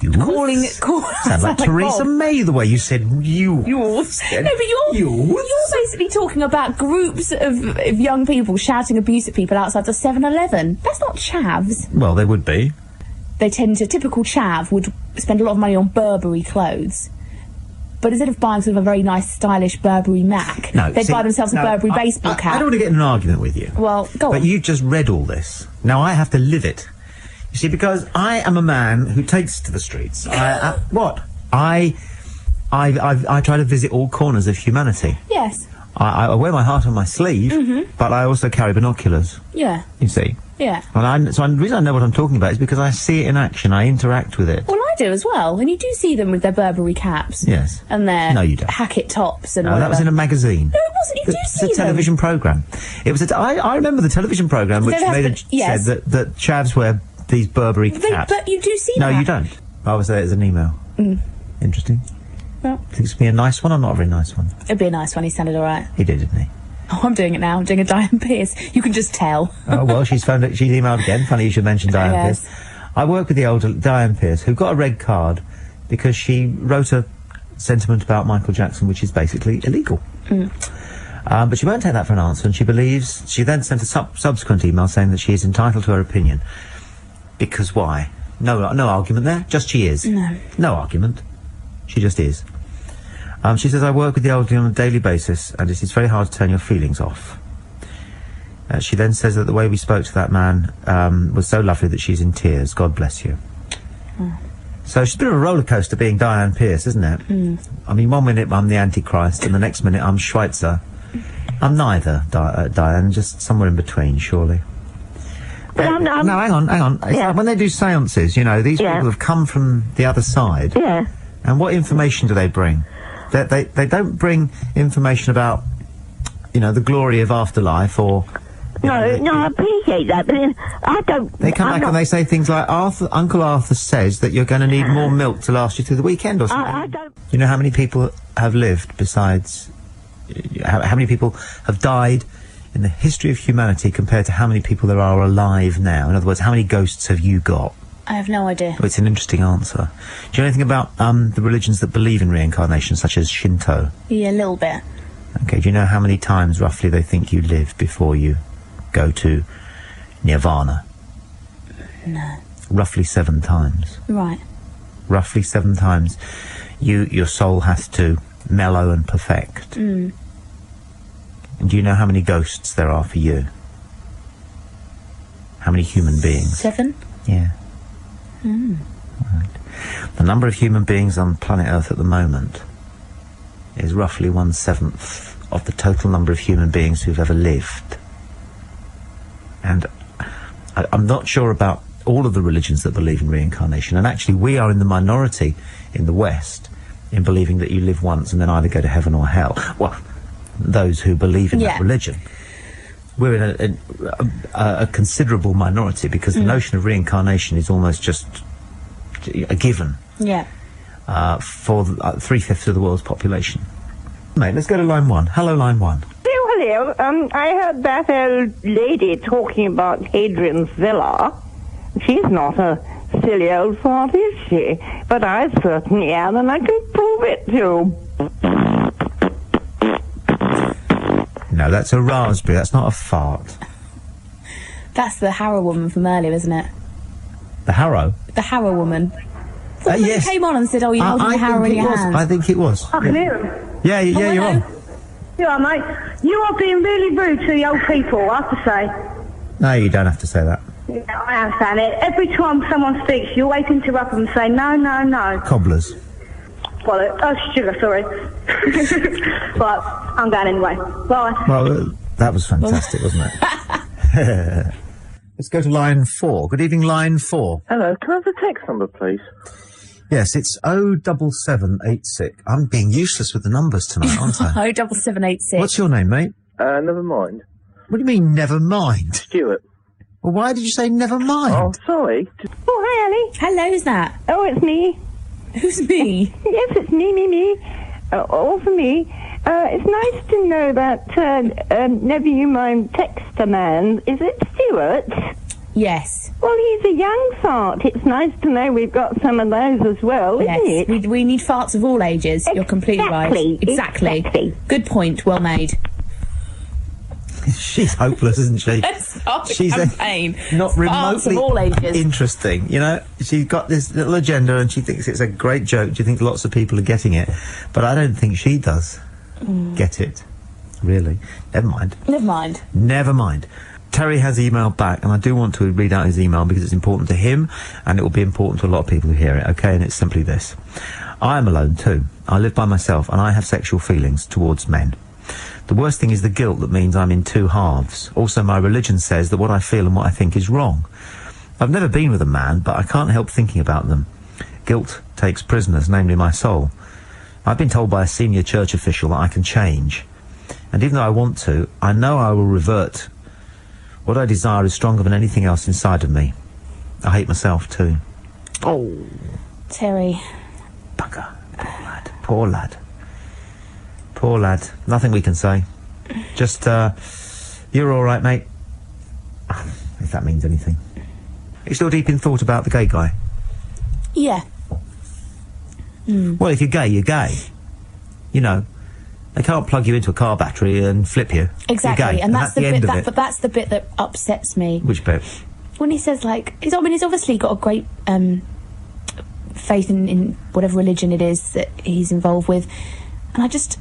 Youths? Sounds like Theresa May, the way you said youths. No, but you're basically talking about groups of young people shouting abuse at people outside the 7-Eleven. That's not chavs. Well, they would be. Typical chav would spend a lot of money on Burberry clothes. But instead of buying sort of a very nice, stylish Burberry Mac, they'd buy themselves a Burberry baseball cap. I don't want to get in an argument with you. Well, go on. But you've just read all this. Now I have to live it. You see, because I am a man who takes to the streets. What? I try to visit all corners of humanity. Yes. I wear my heart on my sleeve, but I also carry binoculars. Yeah. You see? Yeah. So the reason I know what I'm talking about is because I see it in action. I interact with it. Well, I do as well. And you do see them with their Burberry caps. Yes. And their No, you don't. Hackett tops and No, that was in a magazine. No, it wasn't. You do see them. It's a television programme. It was I remember the television programme which said that chavs wear these Burberry caps. But you do see that. No, you don't. I was there as an email. Interesting. Well, think it's be a nice one or not a very nice one? It'd be a nice one. He sounded all right. He did, didn't he? Oh, I'm doing it now. I'm doing a Diane Pearce. You can just tell. Oh, well, she's emailed again. Funny you should mention Diane Pearce. I work with the older Diane Pearce, who got a red card because she wrote a sentiment about Michael Jackson, which is basically illegal. But she won't take that for an answer, and she then sent a subsequent email saying that she is entitled to her opinion. Because why? No argument there. Just she is. No argument. She just is. She says, I work with the elderly on a daily basis, and it is very hard to turn your feelings off. She then says that the way we spoke to that man was so lovely that she's in tears. God bless you. So she's a bit of a roller coaster being Diane Pearce, isn't it? I mean, one minute I'm the Antichrist, and the next minute I'm Schweitzer. I'm neither, Diane, just somewhere in between, surely. But no, hang on. It's like when they do seances, you know, these people have come from the other side. Yeah. And what information do they bring? They don't bring information about, you know, the glory of afterlife or... No, I appreciate that, but I don't... They come back and they say things like, Uncle Arthur says that you're going to need more milk to last you through the weekend or something. I don't... You know how many people have lived besides... How many people have died in the history of humanity compared to how many people there are alive now? In other words, how many ghosts have you got? I have no idea. Well, it's an interesting answer. Do you know anything about the religions that believe in reincarnation, such as Shinto? Yeah, a little bit. Okay, do you know how many times roughly they think you live before you go to nirvana? No. Roughly 7 times. Right. Roughly 7 times your soul has to mellow and perfect. Mm. And do you know how many ghosts there are for you? How many human beings? 7? Yeah. Mm. Right. The number of human beings on planet Earth at the moment is roughly 1/7 of the total number of human beings who've ever lived. And I'm not sure about all of the religions that believe in reincarnation, and actually we are in the minority in the West in believing that you live once and then either go to heaven or hell. Well, those who believe in that religion. We're in a considerable minority because the notion of reincarnation is almost just a given. Yeah. For 3/5 of the world's population. Mate, let's go to line 1. Hello, line 1. Hello. I heard that old lady talking about Hadrian's Villa. She's not a silly old fart, is she? But I certainly am, and I can prove it too. No, that's a raspberry. That's not a fart. That's the Harrow woman from earlier, isn't it? The Harrow? The Harrow woman. Yes. Came on and said, "Oh, you're holding the harrow in your hand." I think it was. I can hear him. Yeah, you're on. Yeah, mate. You are being really rude to the old people, I have to say. No, you don't have to say that. Yeah, I am saying it. Every time someone speaks, you always interrupt them and say, no, no, no. Cobblers. Oh, sugar, sorry. But I'm going anyway. Bye. Well, that was fantastic, wasn't it? Let's go to line 4. Good evening, line 4. Hello, can I have the text number, please? Yes, it's 07786. I'm being useless with the numbers tonight, aren't I? 07786. What's your name, mate? Never mind. What do you mean, never mind? Stuart. Well, why did you say never mind? Oh, sorry. Oh, hi, Ellie. Hello, who's that? Oh, it's me. Who's me? Yes, it's me. All for me. It's nice to know that, never you mind texter man. Is it Stuart? Yes. Well, he's a young fart. It's nice to know we've got some of those as well, isn't it? We need farts of all ages. You're completely right. Exactly. Good point. Well made. She's hopeless, isn't she? She's campaign. Not remotely of all ages. interesting. You know, she's got this little agenda and she thinks it's a great joke. She thinks lots of people are getting it. But I don't think she does get it. Really. Never mind. Never mind. Terry has emailed back, and I do want to read out his email because it's important to him, and it will be important to a lot of people who hear it, okay? And it's simply this. I am alone too. I live by myself, and I have sexual feelings towards men. The worst thing is the guilt that means I'm in 2 halves. Also, my religion says that what I feel and what I think is wrong. I've never been with a man, but I can't help thinking about them. Guilt takes prisoners, namely my soul. I've been told by a senior church official that I can change. And even though I want to, I know I will revert. What I desire is stronger than anything else inside of me. I hate myself too. Oh. Terry. Bugger. Poor lad. Poor lad. Nothing we can say. Just, you're alright, mate. If that means anything. Are you still deep in thought about the gay guy? Yeah. Well, if you're gay, you're gay. You know. They can't plug you into a car battery and flip you. Exactly, You're gay, and that's the end bit. of it. But that's the bit that upsets me. Which bit? When he says, like, he's obviously got a great faith in whatever religion it is that he's involved with, and I just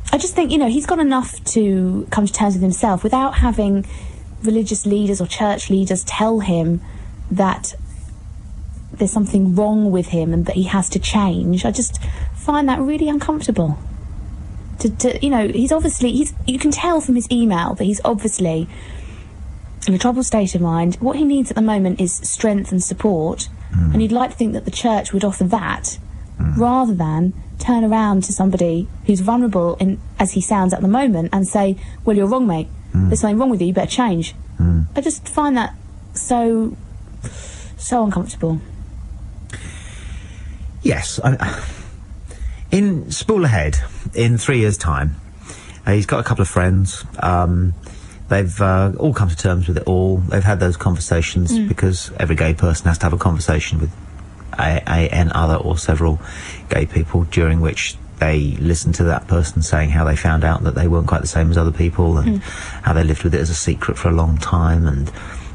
think, you know, he's got enough to come to terms with himself without having religious leaders or church leaders tell him that there's something wrong with him and that he has to change. I just find that really uncomfortable. You know, you can tell from his email that he's obviously in a troubled state of mind. What he needs at the moment is strength and support, and he'd like to think that the church would offer that, rather than turn around to somebody who's vulnerable, as he sounds at the moment, and say, well, you're wrong, mate. There's something wrong with you better change. I just find that so uncomfortable. Yes, in Spool Ahead, in 3 years' time, he's got a couple of friends. They've all come to terms with it all. They've had those conversations because every gay person has to have a conversation with an other or several gay people, during which they listened to that person saying how they found out that they weren't quite the same as other people, and how they lived with it as a secret for a long time and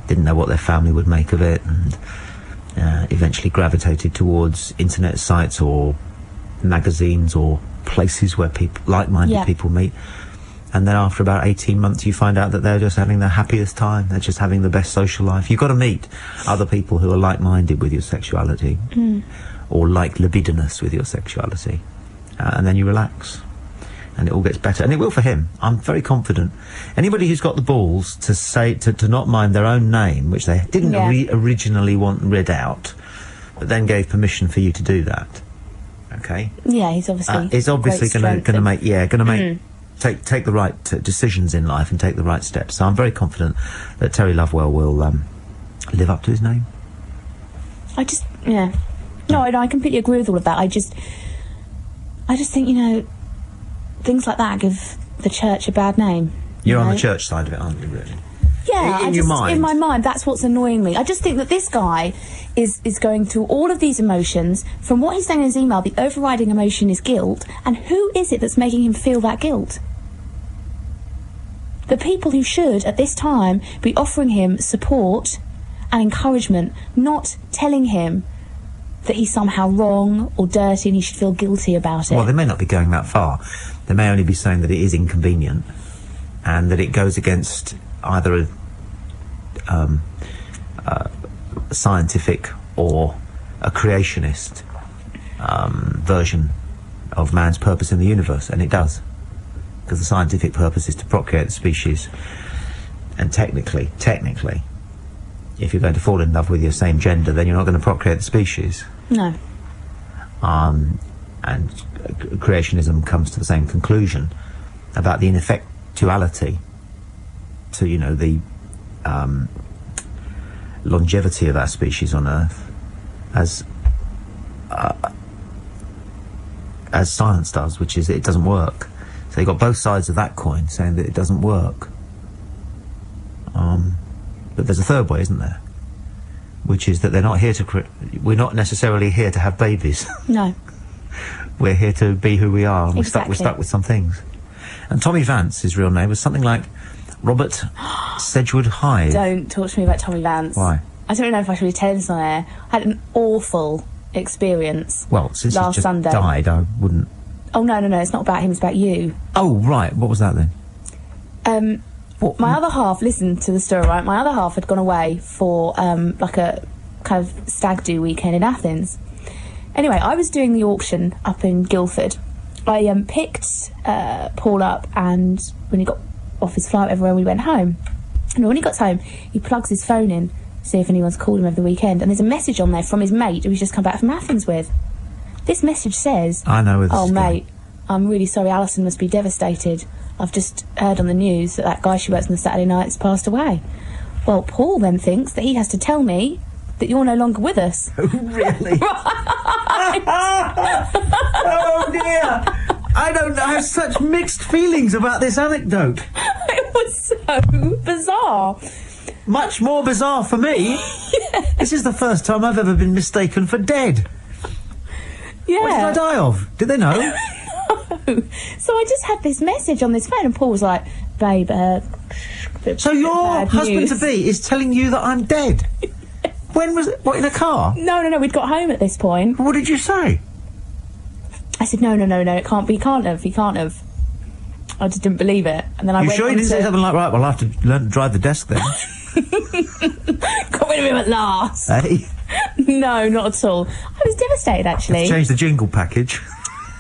didn't know what their family would make of it, and eventually gravitated towards internet sites or magazines or places where like-minded people meet. And then after about 18 months you find out that they're just having the happiest time, they're just having the best social life. You've got to meet other people who are like-minded with your sexuality, or like libidinous with your sexuality, and then you relax and it all gets better, and it will for him. I'm very confident. Anybody who's got the balls to say to not mind their own name, which they didn't originally want read out, but then gave permission for you to do that, okay? Yeah, he's obviously going to make take the right decisions in life and take the right steps. So I'm very confident that Terry Lovewell will live up to his name. No, I completely agree with all of that. I just think, you know, things like that give the church a bad name. You're on the church side of it, aren't you, really? Yeah, in your mind. In my mind, that's what's annoying me. I just think that this guy is going through all of these emotions. From what he's saying in his email, the overriding emotion is guilt. And who is it that's making him feel that guilt? The people who should, at this time, be offering him support and encouragement, not telling him that he's somehow wrong or dirty and he should feel guilty about it. Well, they may not be going that far. They may only be saying that it is inconvenient and that it goes against either a scientific or a creationist version of man's purpose in the universe, and it does. Because the scientific purpose is to procreate the species, and technically, if you're going to fall in love with your same gender, then you're not going to procreate the species. No. And creationism comes to the same conclusion about the ineffectuality to, you know, the longevity of our species on Earth as science does, which is it doesn't work. So you've got both sides of that coin saying that it doesn't work. But there's a third way, isn't there? Which is that they're not here to we're not necessarily here to have babies. No. We're here to be who we are, and we're Exactly. stuck with some things. And Tommy Vance, his real name, was something like Robert Sedgwood Hyde. Don't talk to me about Tommy Vance. Why? I don't know if I should be telling this on air. I had an awful experience. Well, since last he's just Sunday. died, I wouldn't... Oh, no, it's not about him, it's about you. Oh, right, what was that then? My other half, listen to the story, right? My other half had gone away for, like a kind of stag do weekend in Athens. Anyway, I was doing the auction up in Guildford. I picked Paul up, and when he got off his flight, everywhere, we went home. And when he got home, he plugs his phone in, see if anyone's called him over the weekend, and there's a message on there from his mate who he's just come back from Athens with. This message says, I know where this is mate, I'm really sorry, Allison must be devastated. I've just heard on the news that guy she works on the Saturday nights passed away. Well, Paul then thinks that he has to tell me that you're no longer with us. Really? Oh dear! I have such mixed feelings about this anecdote. It was so bizarre. Much more bizarre for me. Yeah. This is the first time I've ever been mistaken for dead. Yeah. What did I die of? Did they know? No. So I just had this message on this phone, and Paul was like, babe, so your husband-to-be is telling you that I'm dead? When was it? What, in a car? No, we'd got home at this point. What did you say? I said, no, it can't be, he can't have. I just didn't believe it. And then I went sure you didn't say something like, right, well, I'll have to learn to drive the desk then? Got rid of him at last. Hey? No, not at all. I was devastated, actually. Let's change the jingle package.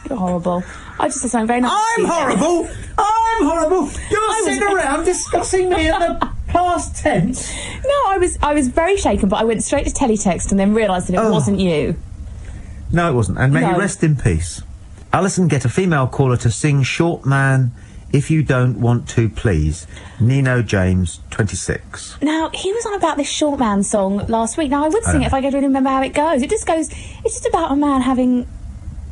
You're horrible. I just said something very nice. I'm horrible! I'm horrible! You're sitting around discussing me in the past tense. No, I was very shaken, but I went straight to teletext and then realised that it wasn't you. No, it wasn't. And may you rest in peace. Allison, get a female caller to sing Short Man, If You Don't Want To, Please. Nino James, 26. Now, he was on about this Short Man song last week. Now, I would sing it if I could really remember how it goes. It's just about a man having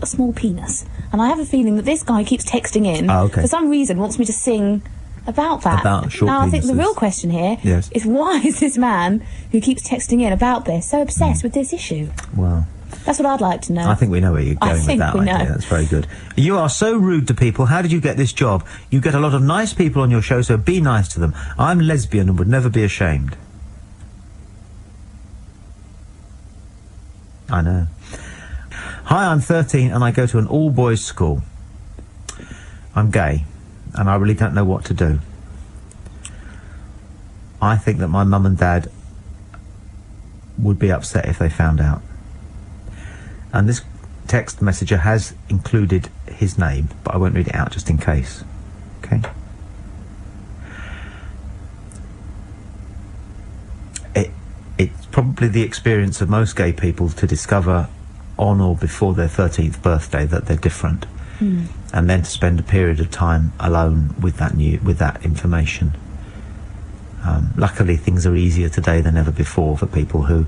a small penis. And I have a feeling that this guy keeps texting in, for some reason, wants me to sing about that. About short Now, penises. I think the real question here is why is this man who keeps texting in about this so obsessed with this issue? Well... That's what I'd like to know. I think we know where you're going with that idea. That's very good. You are so rude to people. How did you get this job? You get a lot of nice people on your show, so be nice to them. I'm lesbian and would never be ashamed. I know. Hi, I'm 13 and I go to an all-boys school. I'm gay and I really don't know what to do. I think that my mum and dad would be upset if they found out. And this text messenger has included his name, but I won't read it out just in case. Okay? It's probably the experience of most gay people to discover on or before their 13th birthday that they're different. And then to spend a period of time alone with that information. Luckily, things are easier today than ever before for people who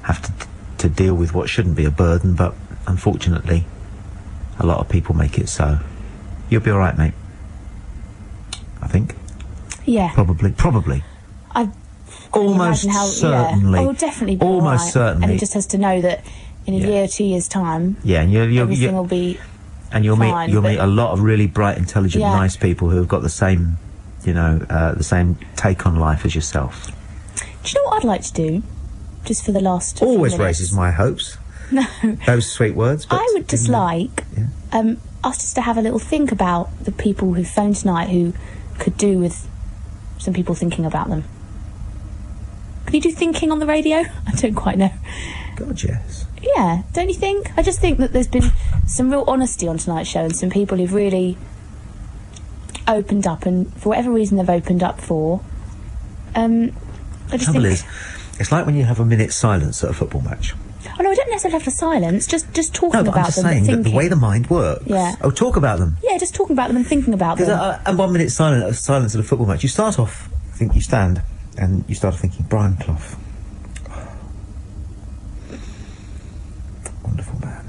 have to deal with what shouldn't be a burden, but unfortunately, a lot of people make it so. You'll be all right, mate. I think. Yeah. Probably. Almost certainly. Yeah. Oh, definitely. Be almost all right. certainly. And he just has to know that in a year or 2 years' time, and everything will be. And you'll fine, meet a lot of really bright, intelligent, nice people who have got the same, the same take on life as yourself. Do you know what I'd like to do? Just for the last. Always raises my hopes. No. Those sweet words. But I would just like us just to have a little think about the people who phoned tonight who could do with some people thinking about them. Can you do thinking on the radio? I don't quite know. God, yes. Yeah, don't you think? I just think that there's been some real honesty on tonight's show and some people who've really opened up, and for whatever reason they've opened up for, I just Trouble think... is, it's like when you have a minute's silence at a football match. Oh no, I don't necessarily have to silence, just talking about them. No, but I'm just saying that the way the mind works. Yeah. Oh, talk about them. Yeah, just talking about them and thinking about them. Because and 1 minute silence at a football match, you start off, I think you stand, and you start thinking, Brian Clough. Wonderful man.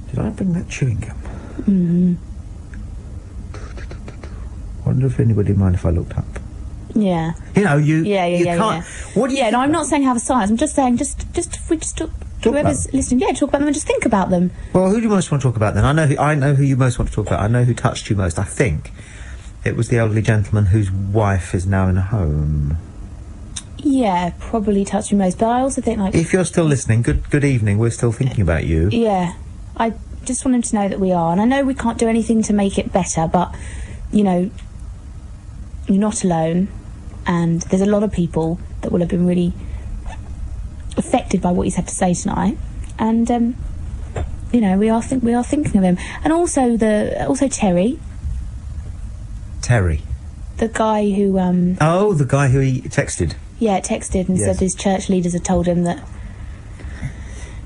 Did I bring that chewing gum? Wonder if anybody mind if I looked up. Yeah. You know, you can't. Yeah. What do you? Yeah, no, I'm not saying have a silence. I'm just saying, just if we just talk whoever's listening, talk about them and just think about them. Well, who do you most want to talk about then? I know who you most want to talk about. I know who touched you most. I think it was the elderly gentleman whose wife is now in a home. Yeah, probably touched me most. But I also think, like, if you're still listening, good evening. We're still thinking about you. Yeah, I just want him to know that we are, and I know we can't do anything to make it better, but you know, you're not alone, and there's a lot of people that will have been really affected by what he's had to say tonight, and you know, we are thinking of him, and also Terry, the guy who the guy who he texted. Yeah, texted and said his church leaders had told him that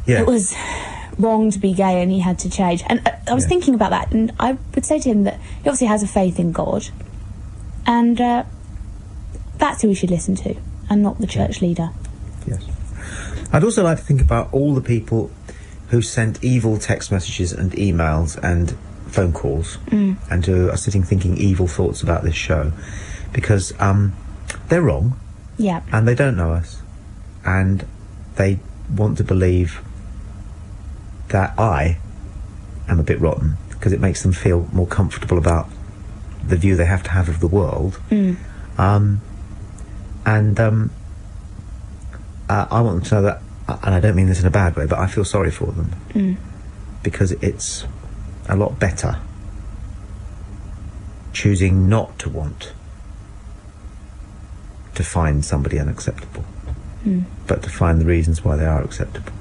it was wrong to be gay and he had to change. And I was thinking about that, and I would say to him that he obviously has a faith in God, and that's who we should listen to, and not the church leader. Yes. I'd also like to think about all the people who sent evil text messages and emails and phone calls, and who are sitting thinking evil thoughts about this show, because they're wrong. Yeah. And they don't know us, and they want to believe that I am a bit rotten, because it makes them feel more comfortable about the view they have to have of the world. I want them to know that, and I don't mean this in a bad way, but I feel sorry for them, because it's a lot better choosing not to want to find somebody unacceptable, but to find the reasons why they are acceptable.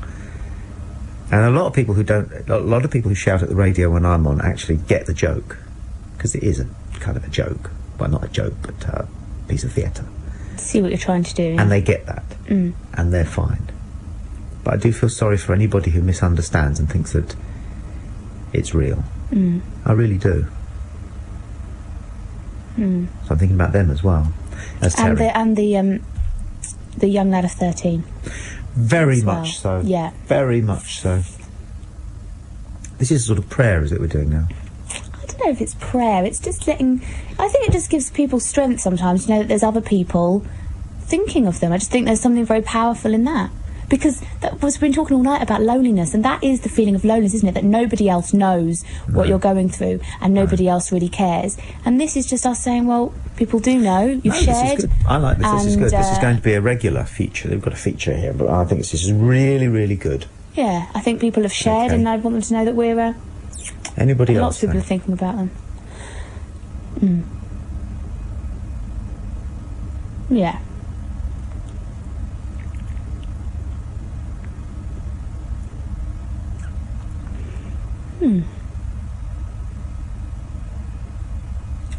And a lot of people who shout at the radio when I'm on actually get the joke, because it is a kind of a joke. Well, not a joke, but a piece of theatre. See what you're trying to do. And they get that, and they're fine. But I do feel sorry for anybody who misunderstands and thinks that it's real. I really do. So I'm thinking about them as well. And the young lad of 13. Very much so. Yeah. Very much so. This is a sort of prayer, is it, we're doing now? I don't know if it's prayer. It's just I think it just gives people strength sometimes, you know, that there's other people thinking of them. I just think there's something very powerful in that. Because we've been talking all night about loneliness, and that is the feeling of loneliness, isn't it? That nobody else knows what you're going through, and nobody else really cares. And this is just us saying, well, people do know, you've shared. This is good. I like this. This is good. This is going to be a regular feature. They've got a feature here, but I think this is really, really good. Yeah, I think people have shared, and I want them to know that we're... Anybody else? Lots of people are thinking about them. Yeah.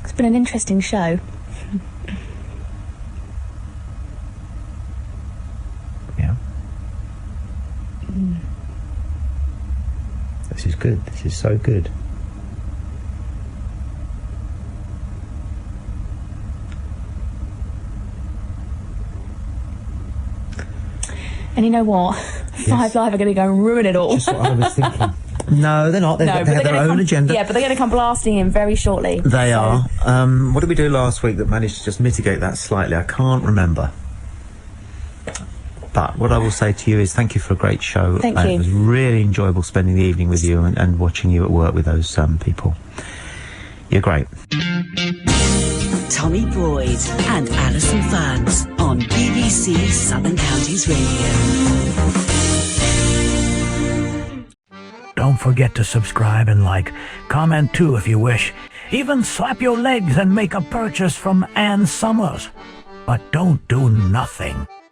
It's been an interesting show. Yeah. This is good. This is so good. And you know what? Five Live are going to go and ruin it all. Just what I was thinking. No, they're not. They have their own agenda. Yeah, but they're going to come blasting in very shortly. They are. What did we do last week that managed to just mitigate that slightly? I can't remember. But what I will say to you is thank you for a great show. Thank you. It was really enjoyable spending the evening with you and watching you at work with those people. You're great. Tommy Boyds and Allison Ferns on BBC Southern Counties Radio. Don't forget to subscribe and like. Comment too if you wish. Even slap your legs and make a purchase from Ann Summers. But don't do nothing.